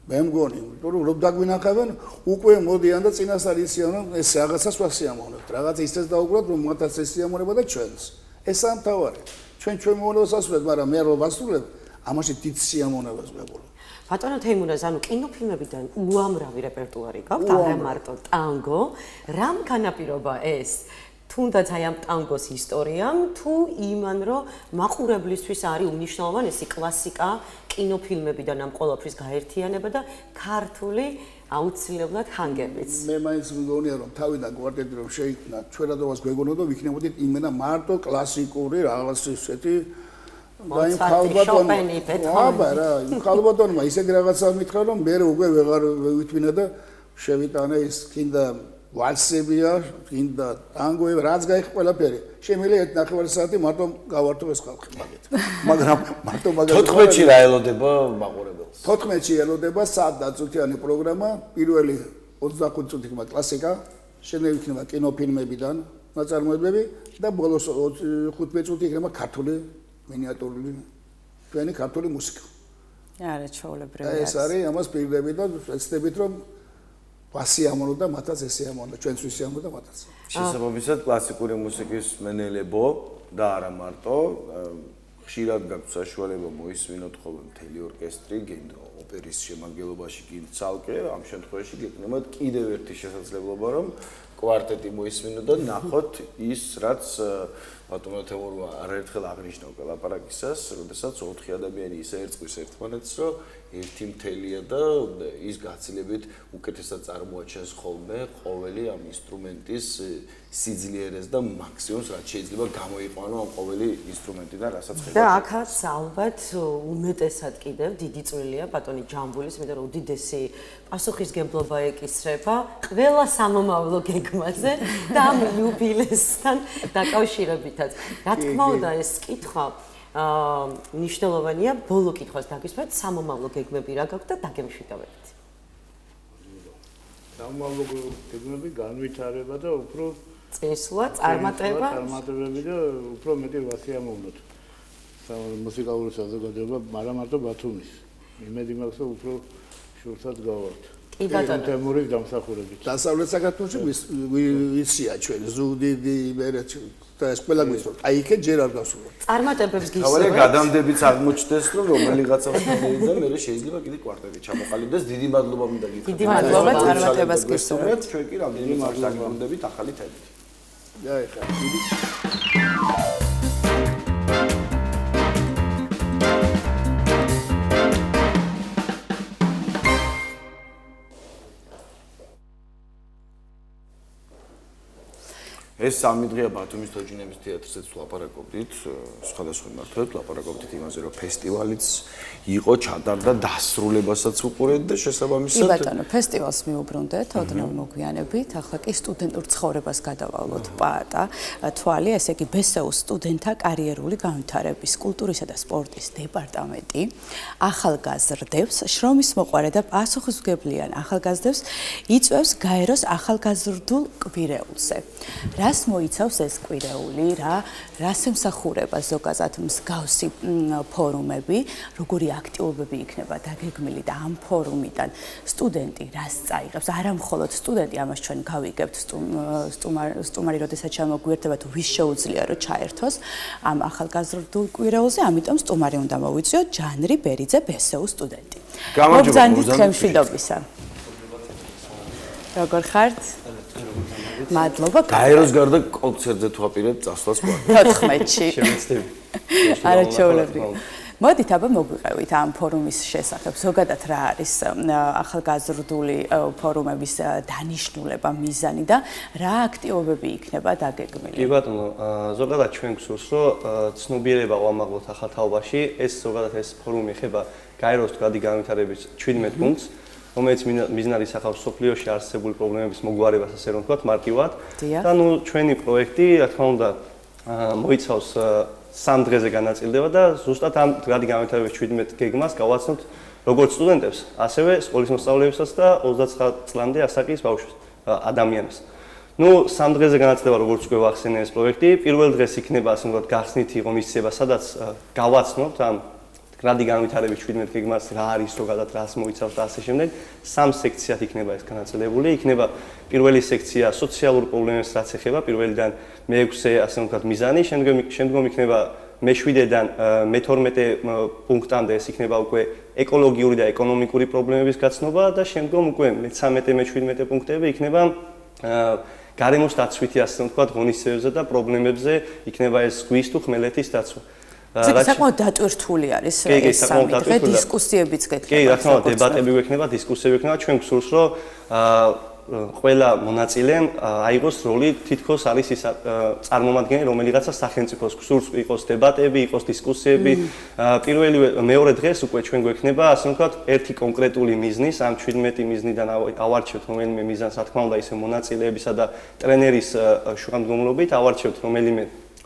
მე მგონი, რომ დაგვინახავენ, უკვე მოდიან და წინასწარ იციან, რომ ეს რაღაცას ვასიამოვნებთ. რაღაც ისეც დაუგროთ, რომ მათაც ეს სიამოვნება და ჩვენს. ეს ამთავარი. ჩვენ მომავალს ასრულებთ, მაგრამ მე რო ვასრულებ, ამაში დიდ სიამოვნებას ვეყოლ. ბატონო თეიმურაზ, ანუ კინოფილმებიდან უამრავი რეპერტუარი გაქვთ, არა მარტო ტანგო. რამ განაპირობა ეს? თუნდაც აი ამ ტანგოს ისტორიამ, თუ იმან, რომ მაყურებლისთვის არის უნიშნულოვანესი კლასიკა კინოფილმებიდან ამ ყოველფრის გაერთიანება და ქართული აუცილებლად ჰანგებიც. მე მაინც მგონია რომ თავიდან კვარტეტი რომ შეიქმნა, ჩვენადობას გვეგონოდა ვიქნებოდით იმენა მარტო კლასიკური რაღაც ისეთი და იმ ქალბატონმა ისეთი რაღაცა მითხრა რომ მე უკვე ვეღარ ვითმინა და შევიტანე ის კიდე ვალსებია, კიდე ტანგოები, რაც გაიხ ყველაფერი. შემიძლია 1.5 საათი მარტო გავართო ეს ხალხი მაგით. მაგრამ მარტო მაგალითად 14-ში რა ელოდება მაყურებელს? 14-ში ელოდება საათდაწუთიანი პროგრამა, პირველი 25 წუთი იქნება კლასიკა, შემდეგ იქნება კინოფილმებიდან ნაწარმოებები და ბოლოს 15 წუთი იქნება ქართული მინიატურული ჩვენი ქართული მუსიკა. არაჩვეულებრივია. ეს არის ამას პირდებით და ვეცდებით რომ ვასიამოვნო და მათაც ესიამოვნო, ჩვენც ვისიამოვნო და მათაც. შესაბამისად კლასიკური მუსიკის მენელებო და არა მარტო ხშირად გაქვს საშუალება მოისმინოთ ხოლმე მთელი ორკესტრი, გინდ ოპერის შემადგენლობაში, გინდ ცალკე, ამ შემთხვევაში გეკნებათ კიდევ ერთი შესაძლებლობა რომ კვარტეტი მოისმინო და ნახოთ ის რაც ბატონო თემურმა არაერთხელ აღნიშნა ლაპარაკისას, როდესაც 4 ადამიანი ისე ერწყვის ერთმანეთს, რომ ერთი მთელია და ის გაცილებით უკეთესად წარმოაჩენს ხოლმე ყოველი ამ ინსტრუმენტის სიძლიერეს და მაქსიმუმს, რაც შეიძლება გამოიყვანო ამ ყოველი ინსტრუმენტიდან, რასაც ხედავთ. და აქაც ალბათ უმეტესად კიდევ დიდი წვლილია ბატონი ჯამბულის, იმიტომ რომ უდიდესი პასუხისგებლობა ეკისრება ყველა სამომავლო გეგმაზე და ამ იუბილესთან დაკავშირებითაც. რა თქმა უნდა, ეს კითხვა მნიშვნელოვანია, ბოლო კითხვას დაგისვათ, სამომავლო გეგმები რა გაქვთ და დაგემშვიდობებით. სამომავლო გეგმები განვითარება და უფრო წინსვლა, წარმატება და უფრო მეტი ვასიამოვნოთ. მუსიკალური საზოგადოება, მაგრამ მარტო ბათუმის. იმედი მაქვს, რომ უფრო შორსაც გავართ. კი ბატონო. თემურის დამსახურებით. დასავლეთ საქართველოში ვიცია ჩვენ ზუგდიდი, მერეთ და ეს ყველა გვიცნობ. აი იქე ჯერ არ გავსულოთ. წარმატებებს თავი გისურვებთ. გადამდებიც აღმოჩნდეს, რომ რომელიღაცა ხდება და მე შეიძლება კიდე კვარტეტი ჩამოყალიბდეს. დიდი მადლობა მინდა გითხრათ. დიდი მადლობა, წარმატებას გისურვებთ. ჩვენ კი რამდენიმე წუთს გაგდებით ახალი თემით. და ეხლა ეს სამი დღეა ბათუმის თოჯინების თეატრზეც ვლაპარაკობდით, სხვადასხვა მიმართულებით ვლაპარაკობდით იმაზე, რომ ფესტივალიც იყო, ჩატარდა, დასრულებასაც უყურეთ და შესაბამისად. კი ბატონო, ფესტივალს მიუბრუნდეთ, ოდნავ მოგვიანებით, ახლა კი სტუდენტურ ცხოვრებას გადავალოთ პაატა, თვალი, ესე იგი ბესეუს სტუდენტთა კარიერული განვითარების, კულტურისა და სპორტის დეპარტამენტი ახალგაზრდებს, შრომის მოყვარე და პასუხისმგებლიან ახალგაზრდებს იწვევს გაეროს ახალგაზრდულ კვირეულზე. რას მოიცავს ეს კვირეული, რას ემსახურება ზოგადად მსგავსი ფორუმები, როგორი აქტივობები იქნება დაგეგმილი და ამ ფორუმიდან სტუდენტი რას წაიღებს, არა მხოლოდ სტუდენტი, ამას ჩვენ გავიგებთ სტუმარი, როდესაც ჩამოგვიერთება თუ ვის შეუძლია რომ ჩაერთოს ამ ახალგაზრდულ კვირეულზე, ამიტომ სტუმარი უნდა მოვიწვიოთ ჯანრი ბერიძე ბესეუ სტუდენტი. მოგზავნით ხელმშვიდობისა. როგორ ხართ? მადლობა. გაეროს გარდა კონცერტზე თუ აპირებთ წასვლას კვარტეტში. 14-ში. შემეცდები. არაჩვეულებრივ. მოდით აბა მოგვიყევით ამ ფორუმის შესახებ. ზოგადად რა არის ახალგაზრდული ფორუმების დანიშნულება, მიზანი და რა აქტივობები იქნება დაგეგმილი? კი ბატონო, ზოგადად ჩვენ გვსურს, რომ ცნობიერება ვამაღლოთ ახალ თაობაში. ეს ზოგადად ეს ფორუმი ეხება გაეროს გადი განვითარების 17 პუნქტს. რომელიც მიზნად ისახავს სოფლიოში არსებული პრობლემების მოგვარებას, ასე რომ ვთქვათ, მარტივად. და ნუ ჩვენი პროექტი, რა თქმა უნდა, მოიცავს 3 დღეზე განაწილდება და ზუსტად ამ გადი განვითარების 17 გეგმას გავაცნობთ როგორც სტუდენტებს, ასევე სკოლის მოსწავლეებსაც და 29 წლამდე ასაკის ბავშვებს, ადამიანებს. ნუ 3 დღეზე განაწილდება, როგორც უკვე ვახსენე ეს პროექტი. პირველ დღეს იქნება, ასე ვთქვათ, გახსნითი ღონისძიება, სადაც გავაცნობთ ამ გადი განვითარების 17 გეგმას რა არის ზოგადად, რას მოიცავს და ასე შემდეგ. 3 სექციად იქნება ეს განაწილებული. იქნება პირველი სექცია სოციალურ პრობლემებს რაც ეხება, პირველიდან მე-6-ე, ასე ვთქვათ, მიზანი, შემდგომ იქნება მე-7-დან მე-12 პუნქტამდე ეს იქნება უკვე ეკოლოგიური და ეკონომიკური პრობლემების გაცნობა და შემდგომ უკვე მე-13, მე-17 პუნქტები იქნება გარემოს დაცვითი, ასე ვთქვათ, ღონისძიებებზე და პრობლემებზე, იქნება ეს ზღვის თუ ხმელეთის დაცვა. საკმაოდ დატვირთული არის ეს სამი დღე, დისკუსიებიც გექნება. კი, რა თქმა უნდა, დებატები გვექნება, დისკუსიები გვექნება, ჩვენ გვსურს, რომ ყველა მონაწილემ აიღოს როლი, თითქოს არის ის წარმომადგენელი რომელიღაცა სახელმწიფოს გვსურს იყოს დებატები, იყოს დისკუსიები. პირველივე მეორე დღეს უკვე ჩვენ გვექნება, ასე ვთქვათ, ერთი კონკრეტული მიზნის, ამ 17 მიზნიდან ავარჩევთ რომელიმე მიზანს, რა თქმა უნდა, ისე მონაწილეებისა და ტრენერის შუამდგომლობით ავარჩევთ რომელიმე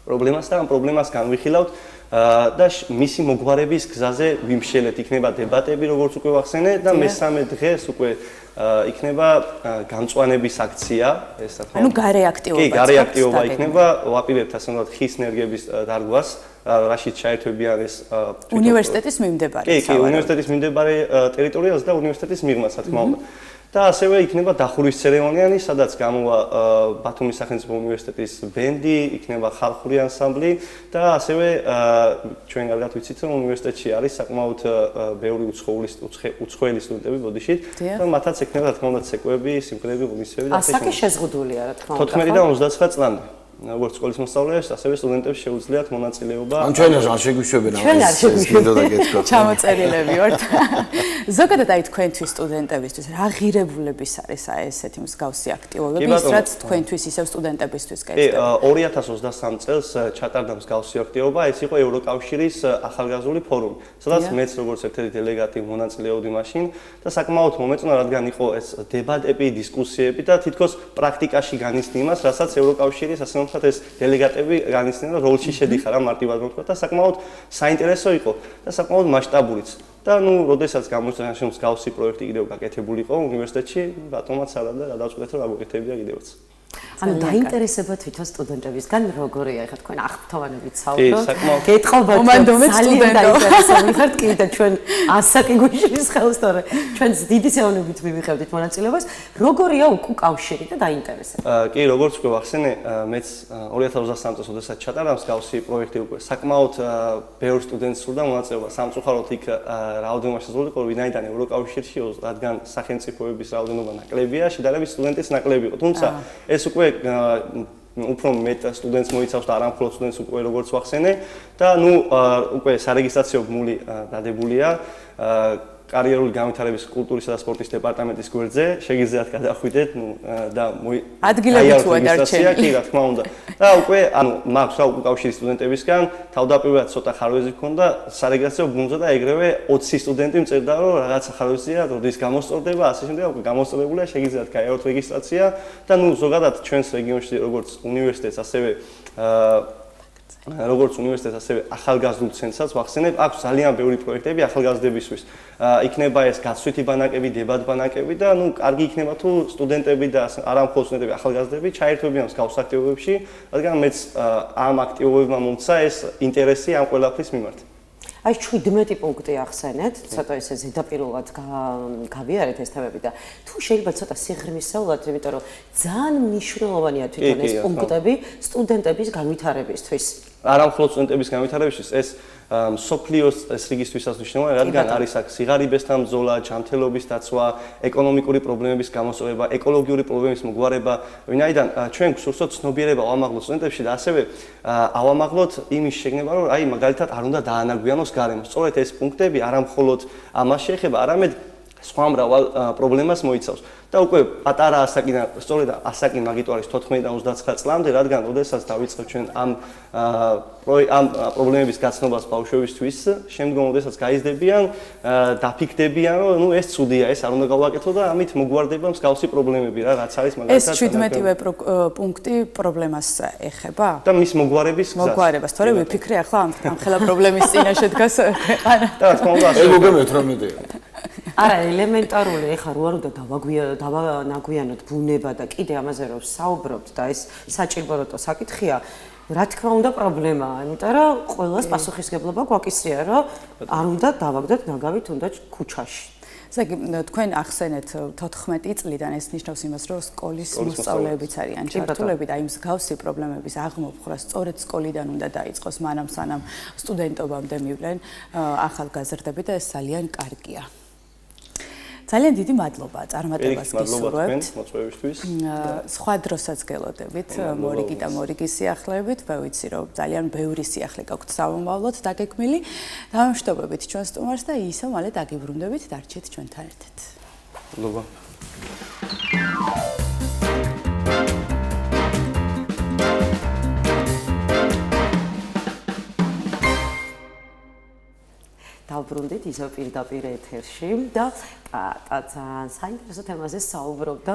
პრობლემას და ამ პრობლემას განვიხილავთ და მისი მოგვარების გზაზე ვიმშელეთ. იქნება დებატები, როგორც უკვე ვახსენე და მე-3 დღეს უკვე იქნება გამწვანების აქცია, ეს რა თქმა უნდა. ანუ გარე აქტივობა. კი, გარე აქტივობა იქნება, ვაპირებთ ასე ვთქვათ, ხის ენერგიების დარგვას, რაშიც ჩაერთვებიან ეს უნივერსიტეტის მიმდებარე. კი, უნივერსიტეტის მიმდებარე ტერიტორიაზე და უნივერსიტეტის მიღმას, რა თქმა უნდა. და ასევე იქნება დახურვის ცერემონია, სადაც გამოვა ბათუმის სახელმწიფო უნივერსიტეტის ბენდი, იქნება ხალხური ანსამბლი და ასევე ჩვენ კარგად ვიცით, რომ უნივერსიტეტში არის საკმაოდ ბევრი უცხოელი სტუდენტები ბოდიშით და მათაც ექნება რა თქმა უნდა ცეკვები, სიმღერები, ღონისძიებები და ასაკი შეზღუდულია რა თქმა უნდა. 14 და 29 წლამდე. როგორც სკოლის მოსწავლეებს, ასევე სტუდენტებს შეუძლიათ მონაწილეობა. ან ჩვენ არ შეგვიშვებენ ამას. მინდოდა გეთქვათ. ჩამოწერილები ვართ. ზოგადად აი თქვენთვის სტუდენტებისთვის რა ღირებულების არის აი ესეთი მსგავსი აქტივობები, ის რაც თქვენთვის ისევ სტუდენტებისთვის გაიცნობა? 2023 წელს ჩატარდა მსგავსი აქტივობა, ეს იყო ევროკავშირის ახალგაზრდული ფორუმი, სადაც მეც როგორც ერთ-ერთი დელეგატი მონაწილეობდი მაშინ და საკმაოდ მომეწონა, რადგან იყო ეს დებატები, დისკუსიები და თითქოს პრაქტიკაში განიცდი იმას, რასაც ევროკავშირის ასე ვთქვათ ეს დელეგატები განიცდიან, როლში შედიხარ ამ მარტივად ვთქვათ და საკმაოდ საინტერესო იყო და საკმაოდ მასშტაბურიც. და ნუ, როდესაც გამოჩნდა მსგავსი პროექტი კიდევ გაკეთებული იყო უნივერსიტეტში, ბატონმაც არა და გადავწყვეტეთ, რომ აგუკეთებია კიდევაც. ანუ დაინტერესება თვითონ სტუდენტებისგან როგორია, ეხლა თქვენ აღფრთოვანებით საუბრობთ. გეტყობათ ძალიან დაინტერესებული ხართ, კი და ჩვენ ასაკი გვიშლის ხელს თორე ჩვენ დიდი სეონებით მივიღებდით მონაწილეობას. როგორია უკავშირი და დაინტერესება? კი, როგორც უკვე ვახსენე, მეც 2023 წელს როდესაც ჩატარდა მსგავსი პროექტი უკვე საკმაოდ ბევრ სტუდენტს სურდა მონაწილეობა. სამწუხაროდ იქ რაოდენობა შესრულიყო, ვინაიდან ევროკავშირში, რადგან სახელმწიფოების რაოდენობა ნაკლებია, შედარებით სტუდენტის ნაკლები იყო. თუმცა ეს უკვე უფრო მეტ სტუდენტს მოიცავს და არა მხოლოდ სტუდენტს უკვე როგორც ვახსენე და ნუ უკვე სარეგისტრაციო გმული დადებულია კარიერული განვითარების კულტურისა და სპორტის დეპარტამენტის გვერდზე შეგიძლიათ გადახვიდეთ და ადგილები თუ არ დარჩენილი კი რა თქმა უნდა და უკვე ანუ მაქვს რა უკავშირის სტუდენტებისგან თავდაპირველად ცოტა ხარვეზი ჰქონდა სარეგისტრაციო გმულზე და ეგრევე 20 სტუდენტი მწერდა რომ რაღაცა ხარვეზია როდის გამოსწორდება ასე შემდეგ უკვე გამოსწორებულია შეგიძლიათ გაიაროთ რეგისტრაცია და ნუ ზოგადად ჩვენს რეგიონში როგორც უნივერსიტეტს ასევე როგორც უნივერსიტეტს ასევე ახალგაზრდულ ცენტრსაც ვახსენებ, აქვს ძალიან ბევრი პროექტები ახალგაზრდებისთვის. იქნება ეს გაცვლითი ბანაკები, დებატ ბანაკები და ნუ კარგი იქნება თუ სტუდენტები და არა მხოლოდ სტუდენტები, ახალგაზრდები ჩაერთვებიან მსგავს აქტივობებში, რადგან მეც ამ აქტივობებმა მომცა ეს ინტერესი ამ ყველაფრის მიმართ. აი 17 პუნქტი ახსენეთ, ცოტა ესე ზედაპირულად გავიარეთ ეს თემები და თუ შეიძლება ცოტა სიღრმისეულად, იმიტომ რომ ძალიან მნიშვნელოვანია თვითონ ეს პუნქტები სტუდენტების განვითარებისთვის. არა მხოლოდ სტუდენტების განვითარებისთვის, ეს სოფლიოს ეს რიგისთვისაც მნიშვნელოვანია, რადგან არის აქ სიღარიბესთან ბრძოლა, ჯანმრთელობის დაცვა, ეკონომიკური პრობლემების გამოსწორება, ეკოლოგიური პრობლემების მოგვარება, ვინაიდან ჩვენ გვსურს ცნობიერება ავამაღლოთ სტუდენტებში და ასევე ავამაღლოთ იმის შეგნება, რომ აი მაგალითად არ უნდა დაანაგვიანოს გარემო. სწორედ ეს პუნქტები არა მხოლოდ ამას შეეხება, არამედ სხვა მრავალ პრობლემას მოიცავს. და უკვე პატარა ასაკიდან, სწორედ ასაკი მაგიტო არის 14 და 29 წლამდე, რადგან ოდესაც დავიწყებ ჩვენ ამ პრობლემების გაცნობას ბავშვებისთვის, შემდგომ ოდესაც გაიზრდებიან, დაფიქრდებიან, რომ ნუ ეს ცუდია, ეს არ უნდა გავაკეთო და ამით მოგვარდება მსგავსი პრობლემები რა, რაც არის მაგალითად. ეს 17-ვე პუნქტი პრობლემას ეხება? და მის მოგვარების გზას. მოგვარებას, თორე ვიფიქრე ახლა ამ ხელა პრობლემის წინაშე დგას ქვეყანა. და რა თქმა უნდა, ეგ უკვე მე-18-ია. არა, ელემენტარული, ეხლა რო არ უნდა დავანაგვიანოთ ბუნება და კიდე ამაზე რომ საუბრობთ და ეს საჭირო როტო საკითხია, რა თქმა უნდა პრობლემაა, იმიტომ რომ ყველას პასუხისგებლობა გვაკისრია, რომ არ უნდა დავაგდოთ ნაგავი თუნდაც ქუჩაში. ზაგი, თქვენ ახსენეთ 14 წლიდან ეს ნიშნავს იმას, რომ სკოლის მოსწავლეებიც არიან ჩართულები და იმ მსგავსი პრობლემების აღმოფხვრა სწორედ სკოლიდან უნდა დაიწყოს, მანამ სანამ სტუდენტობამდე მივლენ ახალგაზრდები და ეს ძალიან კარგია. ძალიან დიდი მადლობა წარმატებას გისურვებთ მოწვევისთვის. სხვა დროსაც გელოდებით მორიგი და მორიგის სიახლეებით. მე ვიცი რომ ძალიან ბევრი სიახლე გაქვთ სამომავლოდ დაგეგმილი. დამშვიდობებით ჩვენ სტუმარს და ისო მალე დაგიბრუნდებით დარჩეთ ჩვენთან ერთად. მადლობა. დავბრუნდით ისო პირდაპირ ეთერში და ძალიან საინტერესო თემაზე საუბრობდა.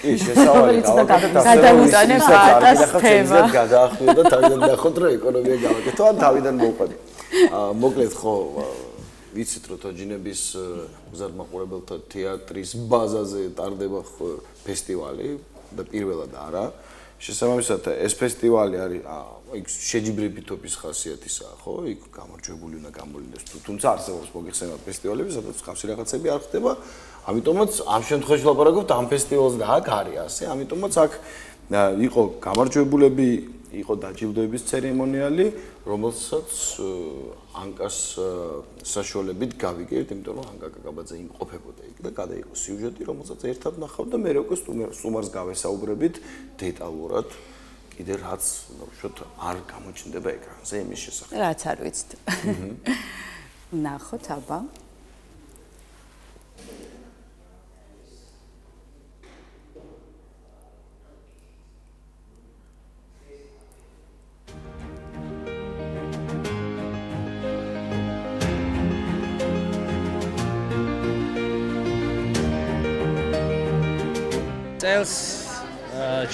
კი, შესავალი გადავუტანე პატას თემა. გადაახმო და თავიდან ნახოთ რომ ეკონომია გავაკეთო ან თავიდან მოვყადე. მოკლედ ხო ვიცით რომ თოჯინების მგზავრმოყურებელთა თეატრის ბაზაზე ტარდება ფესტივალი და პირველად არა. შესაბამისად ეს ფესტივალი არის იქ შეჯიბრებითობის ხასიათისაა, ხო? იქ გამარჯვებული უნდა გამოვიდეს. თუმცა არსებობს მოგიხსენებათ ფესტივალები, სადაც ხავსი რაღაცები არ ხდება. ამიტომაც ამ შემთხვევაში ვლაპარაკობთ ამ ფესტივალს და აქ არის ასე. ამიტომაც აქ იყო გამარჯვებულები, იყო დაჯილდოების ცერემონიალი, რომელსაც ანკას საშუალებით გავიგებთ, იმიტომ რომ ანკა კაკაბაძე იმყოფებოდა იქ და გადაიღო სიუჟეტი, რომელსაც ერთად ნახავდა, მე უკვე სტუმარს გავესაუბრებით დეტალურად. კიდე რაც უშუალოდ არ გამოჩნდება ეკრანზე იმის შესახებ. რაც არ ვიცით. ნახოთ აბა. წელს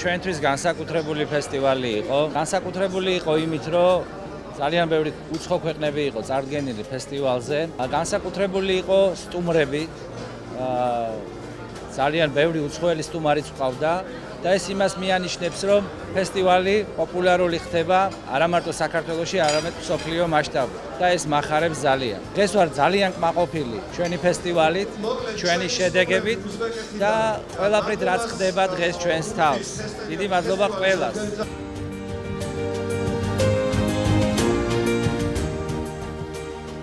ჩვენთვის განსაკუთრებული ფესტივალი იყო. განსაკუთრებული იყო იმით, რომ ძალიან ბევრი უცხო ქვეყნები იყო წარდგენილი ფესტივალზე. განსაკუთრებული იყო სტუმრები. ძალიან ბევრი უცხოელი სტუმარიც ყავდა და ეს იმას მიანიშნებს, რომ ფესტივალი პოპულარული ხდება არა მარტო საქართველოში, არამედ მსოფლიო მასშტაბით და ეს მახარებს ძალიან. დღეს ვარ ძალიან კმაყოფილი ჩვენი ფესტივალით, ჩვენი შედეგებით და ყველაფრით რაც ხდება დღეს ჩვენს თავს. დიდი მადლობა ყველას.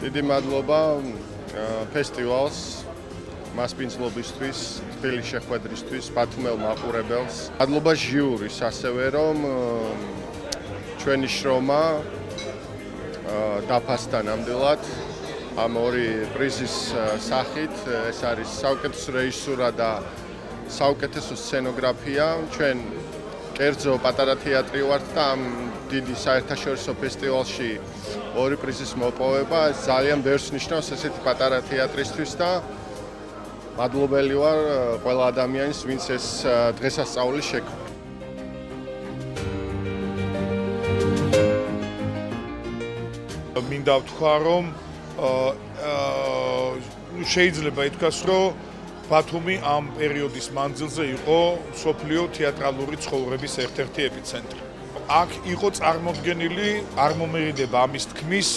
დიდი მადლობა ფესტივალს მასპინძლობისთვის, თბილის შეხვედრისთვის, ბათუმელ მაყურებელს. მადლობა ჟიურის ასევე რომ ჩვენი შრომა დაფასდა ნამდვილად ამ ორი პრიზის სახით. ეს არის საუკეთესო რეჟისურა და საუკეთესო სცენოგრაფია. ჩვენ კერძო პატარა თეატრი ვართ და ამ დიდი საერთაშორისო ფესტივალში ორი პრიზის მოპოვება ძალიან ბევრს ნიშნავს ესეთი პატარა თეატრისთვის და მადლობელი ვარ ყველა ადამიანის, ვინც ეს დღესასწაული შექმნა. მინდა ვთქვა, რომ შეიძლება ითქვას, რომ ბათუმი ამ პერიოდის მანძილზე იყო მსოფლიო თეატრალური ცხოვრების ერთ-ერთი ეპიცენტრი. აქ იყო წარმოდგენილი, არ მომერიდება ამის თქმის,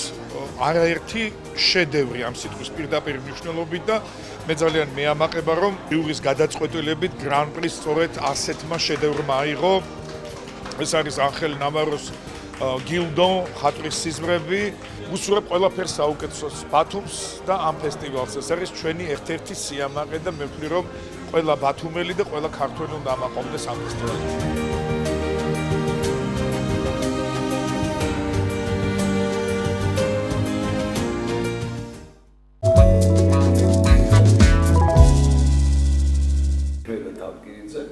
არაერთი შედევრი ამ სიტყვის პირდაპირ მნიშვნელობით და მე ძალიან მეამაყება, რომ ჟიურის გადაწყვეტილებით გრან-პრის სწორედ ასეთმა შედევრმა აიღო. ეს არის ანხელ ნავაროს გილდონ ხატვის სიზმრები. უსურვებ ყველაფერს საუკეთესოს ბათუმს და ამ ფესტივალს. ეს არის ჩვენი ერთ-ერთი სიამაყე და მე ვფიქრობ, რომ ყველა ბათუმელი და ყველა ქართველი უნდა ამაყობდეს ამ ფესტივალით.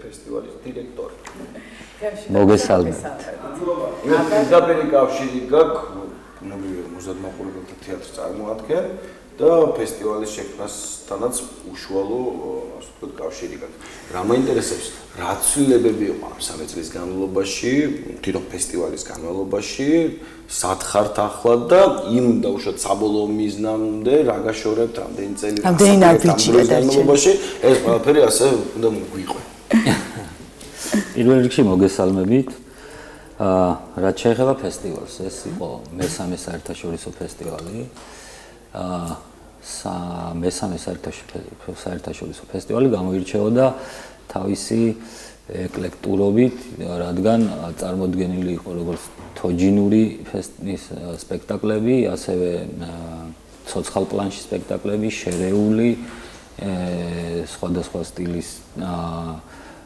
ფესტივალის დირექტორი. მოგესალმებით. პირდაპირ კავშირი გაქვს ბუნებრივია მოზადმაყურებელთა თეატრს წარმოადგენ და ფესტივალის შექმნასთანაც უშუალო ასე ვთქვათ კავშირი გაქვს. რა მაინტერესებს, რა ცვლილებები იყო ამ 3 წლის განმავლობაში, თვითონ ფესტივალის განმავლობაში, სათხართ ახლა და იმ დაუშვათ საბოლოო მიზნამდე რა გაშორებთ, რამდენი წელი განმავლობაში ეს ყველაფერი ასე უნდა გვიყვე. პირველ რიგში მოგესალმებით. რაც შეეხება ფესტივალს, ეს იყო მესამე საერთაშორისო ფესტივალი. მესამე საერთაშორისო ფესტივალი გამოირჩეოდა თავისი ეკლექტურობით, რადგან წარმოდგენილი იყო როგორც თოჯინური სპექტაკლები, ასევე ცოცხალ პლანში სპექტაკლები, შერეული, სხვადასხვა სტილის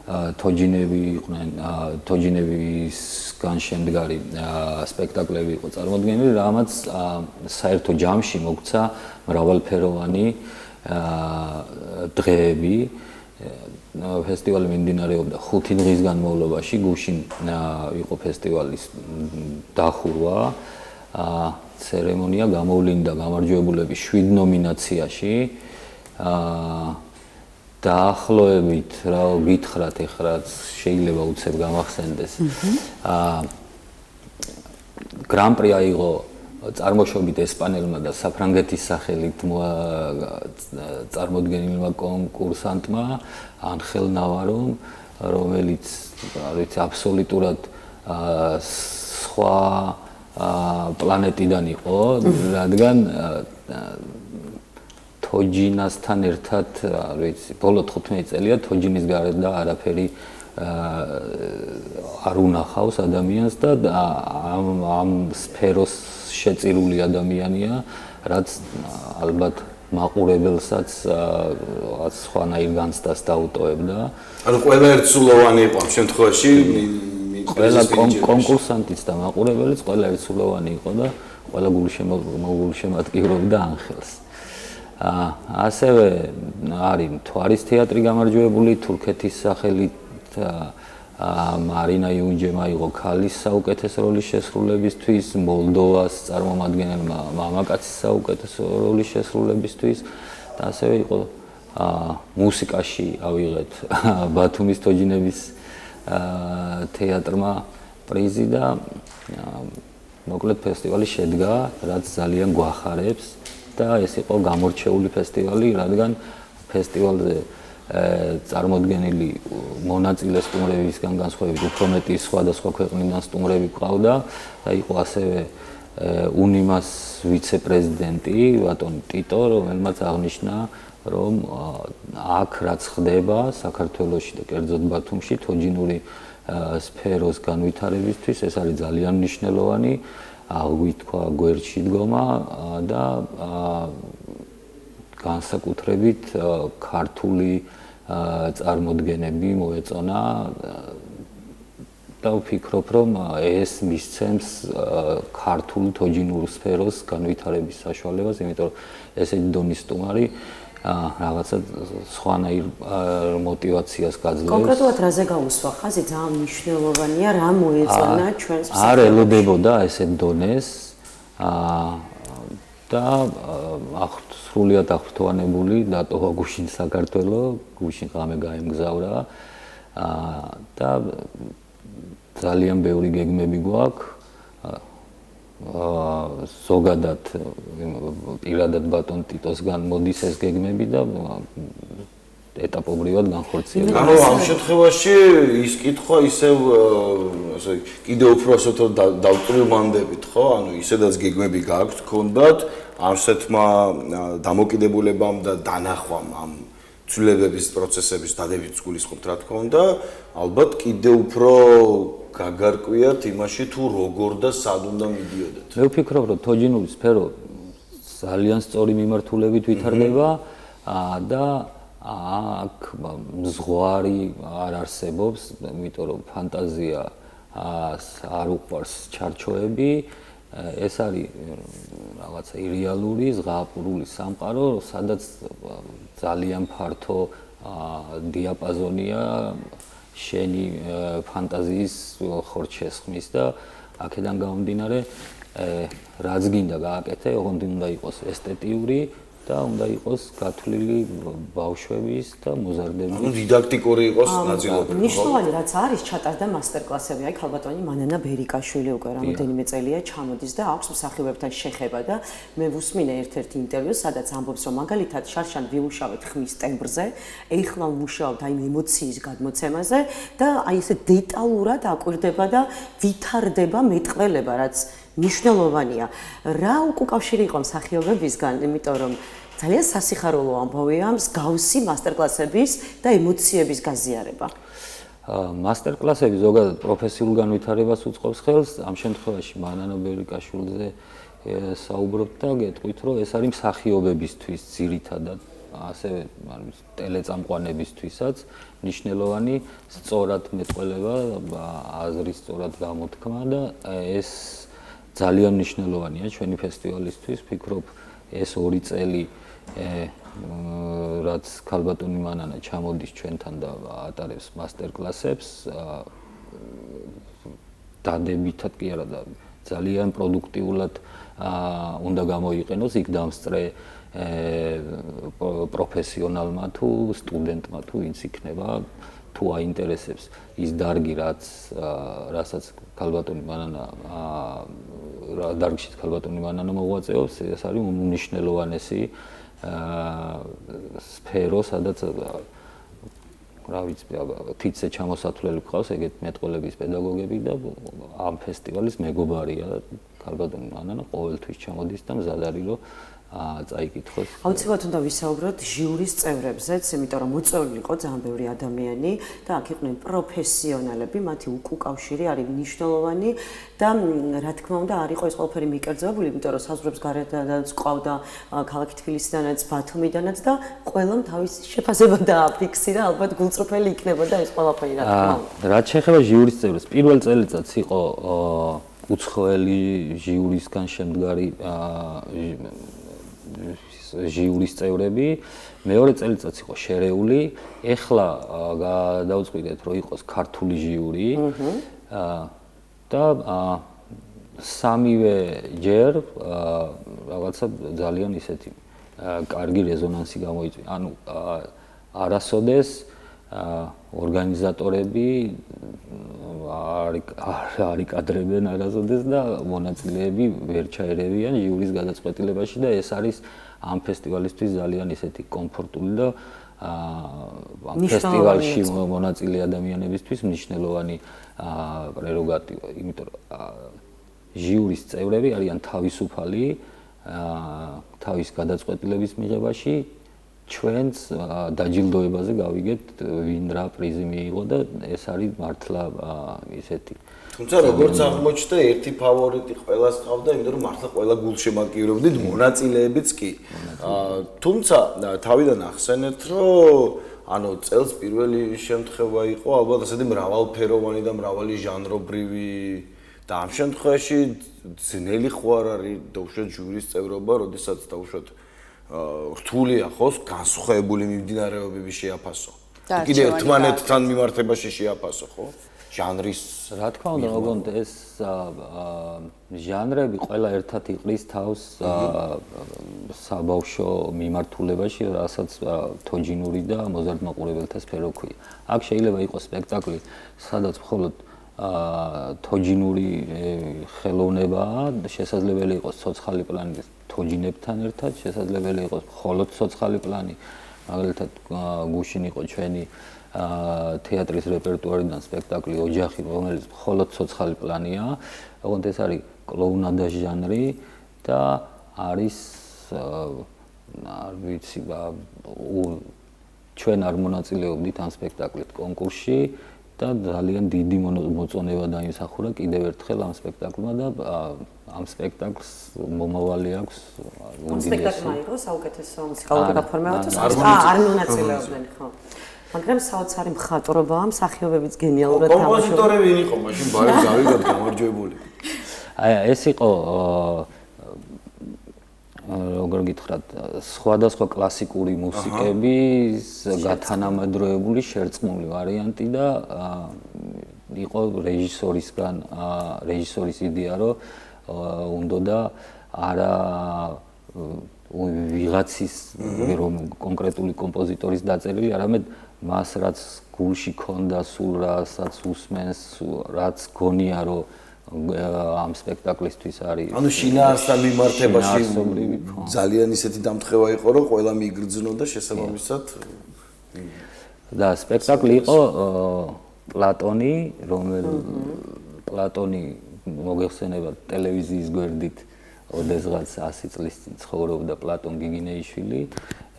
თოჯინები იყვნენ, თოჯინებისგან შემდგარი სპექტაკლები იყო წარმოდგენილი, რამაც საერთო ჯამში მოგვცა მრავალფეროვანი დღეები. ფესტივალი მიმდინარეობდა 5 დღის განმავლობაში, გუშინ იყო ფესტივალის დახურვა, ცერემონია გამოვლინდა გამარჯვებულები 7 ნომინაციაში. დაახლოებით რა გითხრათ ეხლა შეიძლება უცებ გამახსენდეს. გრან-პრი აიღო წარმოშობით ესპანელმა და საფრანგეთის სახელით წარმოდგენილმა კონკურსანტმა ანხელ ნავარომ რომელიც არის აბსოლუტურად სხვა პლანეტიდან იყო, რადგან თოჯინასთან ერთად, ვიცი, ბოლო 15 წელია თოჯინის გარეთ და არაფერი არ უნახავს ადამიანს და ამ სფეროს შეწირული ადამიანია, რაც ალბათ მაყურებელსაც სხვანაირ განცდას დაუტოვებდა. ანუ ყველა ერთსულოვანი იყო ამ შემთხვევაში, ყველა კონკურსანტიც და მაყურებელიც ყველა ერთსულოვანი იყო და ყველა გულშემატკივრობდა ანხელს. ასევე არის მთვარის თეატრი გამარჯვებული თურქეთის სახელით მარინა იუნჯემა იყო ქალის საუკეთესო როლის შესრულებისთვის, მოლდოვას წარმომადგენელმა მამაკაცის საუკეთესო როლის შესრულებისთვის და ასევე იყო მუსიკაში ავიღეთ ბათუმის თოჯინების თეატრმა პრიზი და მოკლედ ფესტივალი შედგა, რაც ძალიან გვახარებს და ეს იყო გამორჩეული ფესტივალი, რადგან ფესტივალზე წარმოდგენილი მონაწილე სტუმრებისგან განსხვავებით უფრო მეტი სხვადასხვა ქვეყნიდან სტუმრები ყავდა და იყო ასევე უნიმას ვიცე-პრეზიდენტი ბატონი ტიტო, რომელმაც აღნიშნა, რომ აქ რაც ხდება საქართველოში და კერძოდ ბათუმში თოჯინური სფეროს განვითარებისთვის ეს არის ძალიან მნიშვნელოვანი, აღვითქვა გვერდში დგომა და განსაკუთრებით ქართული წარმოდგენები მოეწონა და ვფიქრობ, რომ ეს მისცემს ქართულ თოჯინურ სფეროს განვითარების საშუალებას, იმიტომ რომ ესეთი დონის სტუმარი რაღაცა სხვანაირ мотивაციას გაძლევს. კონკრეტულად რაზე გაუსვა ხაზი ძალიან მნიშვნელოვანია, რა მოეწონა ჩვენს ფსიქოლოგიაში. არ ელოდებოდა ესეთ დონეს და სრულიად აღფრთოვანებული დატოვა გუშინ საქართველო, გუშინ ღამე გაემგზავრა და ძალიან ბევრი გეგმები გვაქვს. ზოგადად პირადად ბატონ ტიტოსგან მოდის ეს გეგმები და ეტაპობრივად განხორციელდება. ანუ ამ შემთხვევაში ის კითხვა ისევ ასე კიდევ უფრო ასე დავწვრილმანდებით, ხო? ანუ ისედაც გეგმები გააქვთ გქონდათ ამსეთმა დამოკიდებულებამ და დანახვამ ამ ცვლილებების პროცესების დადებითს გულისხმობთ, რა თქმა უნდა, ალბათ კიდევ უფრო გაგარკვიათ იმაში თუ როგორ და სად უნდა მიდიოდეთ. მე ვფიქრობ, რომ თოჯინური სფერო ძალიან სწორი მიმართულებით ვითარდება და აქ მზღვარი არ არსებობს, იმიტომ რომ ფანტაზია არ უყვარს ჩარჩოები. ეს არის რაღაცა ირეალური, ზღაპრული სამყარო, სადაც ძალიან ფართო დიაპაზონია შენი ფანტაზიის ხორჩესხმის და აქედან გამომდინარე რაც გინდა გააკეთე, ოღონდ უნდა იყოს ესთეტიური და უნდა იყოს გათვლილი ბავშვების და მოზარდების. ანუ დიდაქტიკური იყოს ნაწილობრივ. მნიშვნელოვანი რაც არის ჩატარდა მასტერკლასები, აი ქალბატონი მანანა ბერიკაშვილი უკვე რამოდენიმე წელია ჩამოდის და აქვს მსახიობებთან შეხება და მე ვუსმინე ერთ-ერთ ინტერვიუს, სადაც ამბობს, რომ მაგალითად შარშან ვიმუშავეთ ხმის ტემბრზე, ეხლა ვმუშაობთ აი ემოციის გადმოცემაზე და აი ესე დეტალურად აკვირდება და ვითარდება მეტყველება, რაც მნიშვნელოვანია. რა უკავშირი იყო მსახიობებისგან, იმიტომ რომ ძალიან სასიხარულო ამბავია მსგავსი მასტერკლასების და ემოციების გაზიარება. მასტერკლასები ზოგადად პროფესიულ განვითარებას უწყობს ხელს, ამ შემთხვევაში მანანა ბერიკაშვილზე საუბრობთ და გეტყვით, რომ ეს არის მსახიობებისთვის ძირითადად, ასევე ტელეწამყვანებისთვისაც მნიშვნელოვანი სწორად მეტყველება, აზრის სწორად გამოთქმა და ეს ძალიან მნიშვნელოვანია ჩვენი ფესტივალისთვის. ვფიქრობ, ეს 2 წელი რაც ქალბატონი მანანა ჩამოდის ჩვენთან და ატარებს მასტერკლასებს, დადებითად კი არა და ძალიან პროდუქტიულად უნდა გამოიყენოს იქ დამსწრე პროფესიონალმა თუ სტუდენტმა თუ ვინც იქნება თუ აინტერესებს ის დარგი რასაც ქალბატონი მანანა დარგში ქალბატონი მანანა მოღვაწეობს, ეს არის უმნიშვნელოვანესი სფერო, სადაც რა ვიცი, თითზე ჩამოსათვლელი გყავს ეგეთ მეტყველების პედაგოგები და ამ ფესტივალის მეგობარია ქალბატონი ანანა ყოველთვის ჩამოდის და მზად არის რომ წაიკითხოს. აუცილებლად უნდა ვისაუბროთ ჟიურის წევრებზეც, იმიტომ რომ მოწვეული იყო ძალიან ბევრი ადამიანი და აქ იყვნენ პროფესიონალები, მათი უკავშირი არის მნიშვნელოვანი და რა თქმა უნდა არ იყო ეს ყველაფერი მიკერძებული, იმიტომ რომ საზღვრებს გარედანაც ყავდა ქალაქი თბილისიდანაც, ბათუმიდანაც და ყველამ თავისი შეფასება დააფიქსირა, ალბათ გულწრფელი იქნებოდა ეს ყველაფერი რა თქმა უნდა. რაც შეეხება ჟიურის წევრებს, პირველ წელიწადს იყო უცხოელი ჟიურისგან შემდგარი ჟიურის წევრები, მეორე წელიწადს იყო შერეული, ეხლა გადავწყვიტეთ რომ იყოს ქართული ჟიური და სამივე ჯერ რაღაცა ძალიან ისეთი კარგი რეზონანსი გამოიწვია. ანუ არასოდეს ორგანიზატორები არ იკადრებენ არასოდეს და მონაწილეები ვერ ჩაერევიან ჟიურის გადაწყვეტილებაში და ეს არის ამ ფესტივალისთვის ძალიან ისეთი კომფორტული და ამ ფესტივალში მონაწილე ადამიანებისთვის მნიშვნელოვანი პრეროგატივა, იმიტომ რომ ჟიურის წევრები არიან თავისუფალი თავის გადაწყვეტილების მიღებაში ჩვენც დაჯილდოებაზე გავიგეთ ვინ რა პრიზი მიიღო და ეს არის მართლა ისეთი. თუმცა როგორც აღმოჩნდა, ერთი ფავორიტი ყველას ყავდა, იმიტომ რომ მართლა ყველა გულშემატკივრებდით, მონაწილეებიც კი. თუმცა თავიდან ახსენეთ, რომ ანუ წელს პირველი შემთხვევა იყო ალბათ ასეთი მრავალფეროვანი და მრავალი ჟანრობრივი და ამ შემთხვევაში ძნელი ხო არ არის დაუშვათ ჟიურის წევრობა, როდესაც დაუშვათ რთულია ხოს განსხვავებული მიმდინარეობები შეაფასო. კიდე ერთმანეთთან მიმართებაში შეაფასო, ხო? ჟანრის რა თქმა უნდა, ოღონდ ეს ჟანრები ყველა ერთად იყრის თავს საბავშვო მიმართულებაში, რასაც თოჯინური და მოზარდმაყურებელთა სფერო ქვია. აქ შეიძლება იყოს სპექტაკლი, სადაც მხოლოდ თოჯინური ხელოვნებაა, შესაძლებელი იყოს ცოცხალი პლანი თოჯინებთან ერთად, შესაძლებელი იყოს მხოლოდ ცოცხალი პლანი, მაგალითად გუშინ იყო ჩვენი თეატრის რეპერტუარიდან სპექტაკლი ოჯახი, რომელიც მხოლოდ ცოცხალი პლანია, ოღონდ ეს არის კლოუნადა ჟანრი და არის არ ვიცი, ჩვენ არ მონაწილეობდით ამ სპექტაკლით კონკურსში და ძალიან დიდი მოწონება დაიმსახურა კიდევ ერთხელ ამ სპექტაკლმა და ამ სპექტაკლს მომავალი აქვს. ამ სპექტაკლმა იყო საუკეთესო მუსიკალური გაფორმება და არ მონაწილეობდნენ, ხო? მაგრამ საოცარი მხატვრობა, მსახიობებიც გენიალურად თამაშობდნენ. კომპოზიტორები ვინ იყო მაშინ? ბარემ გავიგოთ გამარჯვებული. ეს იყო როგორ გითხრათ, სხვადასხვა კლასიკური მუსიკების გათანამედროვებული შერწყმული ვარიანტი და იყო რეჟისორის იდეა, რომ უნდოდა არა ვიღაცის რომ კონკრეტული კომპოზიტორის დაწერილი, არამედ მას რაც გულში ქონდა, სულ რასაც უსმენს, რაც გონია რომ ამ სპექტაკლისთვის არის. ანუ შინაარსთან მიმართებაში ძალიან ისეთი დამთხევა იყო, რომ ყველა მიიგრძნო და შესაბამისად და სპექტაკლი იყო პლატონი, პლატონი მოგეხსენებათ ტელევიზიის გვერდით ოდესღაც 100 წლის წინ ცხოვრობდა პლატონ გიგინეიშვილი,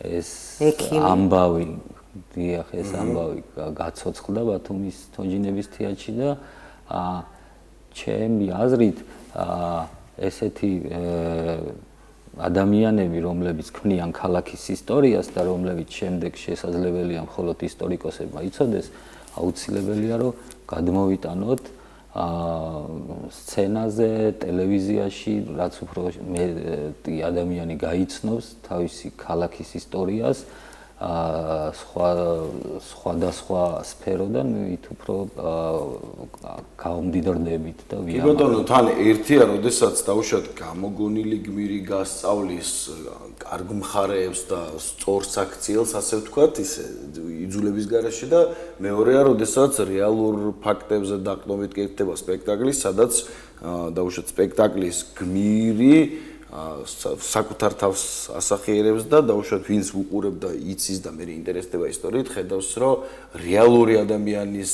ეს ამბავი, დიახ, ეს ამბავი გაცოცხლდა ბათუმის თოჯინების თეატრში და ჩემი აზრით ესეთი ადამიანები, რომლებიც ქმნიან ქალაქის ისტორიას და რომლებიც შემდეგ შესაძლებელია მხოლოდ ისტორიკოსებმა იცოდეს, აუცილებელია რომ გადმოვიტანოთ სცენაზე, ტელევიზიაში, რაც უფრო მეტი ადამიანი გაიცნობს თავისი ქალაქის ისტორიას, სხვადასხვა სფეროდან მით უფრო გაუმდიდრდებით და ვიამაყობთ. ბატონო, თან ერთია, როდესაც დაუშვათ გამოგონილი გმირი გასწავლის კარგ მხარეებს და სწორ საქციელს, ასე ვთქვათ, ისე იძულების გარეშე და მეორეა, როდესაც რეალურ ფაქტებზე დაყრდნობით კეთდება სპექტაკლი, სადაც დაუშვათ სპექტაკლის გმირი საკუთარ თავს ასახიერებს და დაუშვათ ვინც უყურებ და იცის და მე ინტერესდება ისტორიით, ხედავს რომ რეალური ადამიანის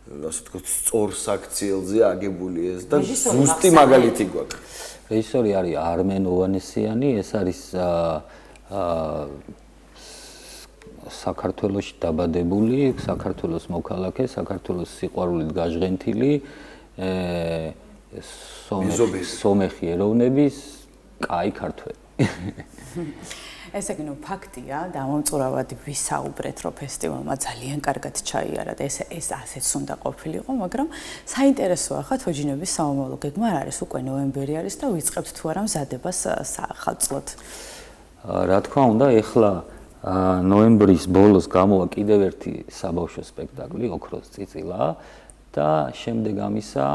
ასე ვთქვათ სწორ საქციელზე აგებული ეს და ზუსტი მაგალითი გვაქვს. რეჟისორი არის არმენ ოვანესიანი, ეს არის საქართველოში დაბადებული, საქართველოს მოქალაქე, საქართველოს სიყვარულით გაჟღენთილი, სომეხი ეროვნების კაი ქართველი. ესე იგი, ფაქტია, დამომწურავად ვისაუბრეთ, რომ ფესტივალმა ძალიან კარგად ჩაიარა და ეს ასეც უნდა ყოფილიყო, მაგრამ საინტერესოა ხა თოჯინების საომავლო გეგმა არ არის, უკვე ნოემბერი არის და ვიწყებთ თუ არა მზადებას საახალწლოდ. რა თქმა უნდა, ეხლა ნოემბრის ბოლოს გამოვა კიდევ ერთი საბავშვო სპექტაკლი, ოქროს წიწილა და შემდეგ ამისა,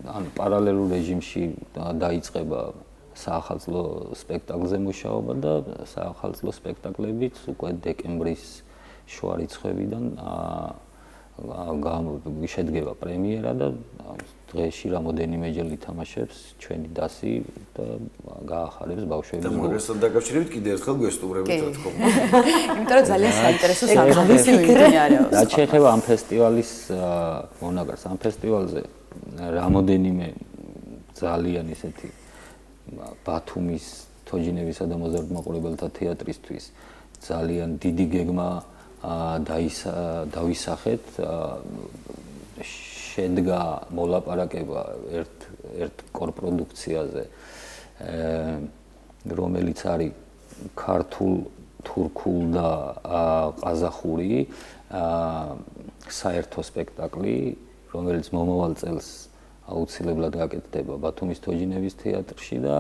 ანუ პარალელურ რეჟიმში დაიწყება საახალწლო სპექტაკლზე მუშაობა და საახალწლო სპექტაკლებიც უკვე დეკემბრის შუა რიცხვებიდან შედგება პრემიერა და დღეში რამოდენიმეჯერ ითამაშებს ჩვენი დასი და გაახარებს ბავშვების და მაგასთან დაკავშირებით კიდევ ერთხელ გვესტუმრებით რა თქმა უნდა. იმიტომ რომ ძალიან საინტერესო საკითხი მიმდინარეობს. რაც შეეხება ამ ფესტივალის მონაკვეთს, ამ ფესტივალზე რამოდენიმე ძალიან ისეთი ბათუმის თოჯინებისა და მოზარდ-მაყურებელთა თეატრისთვის ძალიან დიდი გეგმა დავისახეთ. შედგა მოლაპარაკება ერთ კორპროდუქციაზე, რომელიც არის ქართულ, თურქულ და ყაზახური საერთო სპექტაკლი, რომელიც მომავალ წელს აუცილებლად გაკეთდება ბათუმის თოჯინების თეატრში და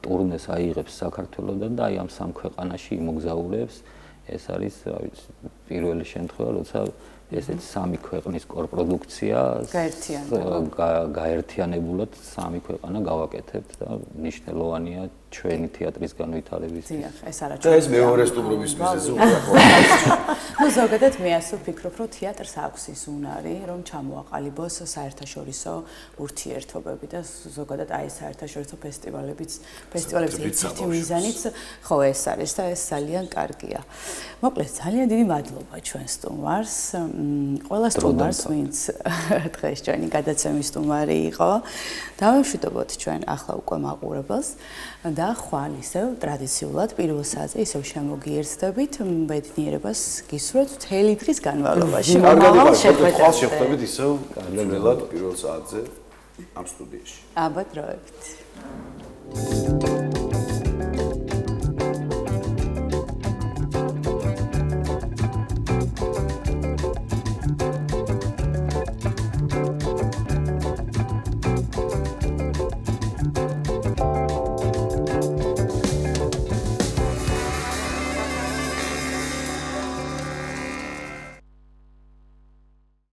ტურნეს აიღებს საქართველოდან და აი ამ სამ ქვეყანაში იმოგზაურებს. ეს არის, რა ვიცი, პირველი შემთხვევა, როცა ესეც სამი ქვეყნის კორპროდუქცია გაერთიანებულად სამი ქვეყანა გავაკეთებთ და მნიშვნელოვანია ჩვენი თეატრის განვითარებისთვის. ეს არა და ეს მეორე სტუმრობის მიზეზი უკვე ახლა. ნუ ზოგადად მე ასე ვფიქრობ, რომ თეატრს აქვს ის უნარი, რომ ჩამოაყალიბოს საერთაშორისო ურთიერთობები და ზოგადად აი საერთაშორისო ფესტივალების ერთ-ერთი მიზანიც ხო ეს არის და ეს ძალიან კარგია. მოკლედ ძალიან დიდი მადლობა ჩვენ სტუმარს. ყველა სტუმარს, ვინც დღეს ჩვენი გადაცემის სტუმარი იყო. დავამშვიდობოთ ჩვენ ახლა უკვე მაყურებელს და ხვალ ისევ ტრადიციულად პირველ საათზე ისევ შემოგიერთდებით, ბედნიერებას გისურვებთ მთელი დღის განმავლობაში. მომავალ შეხვედრებით ისევ კარგად პირველ საათზე ამ სტუდიაში. აბა დროებით.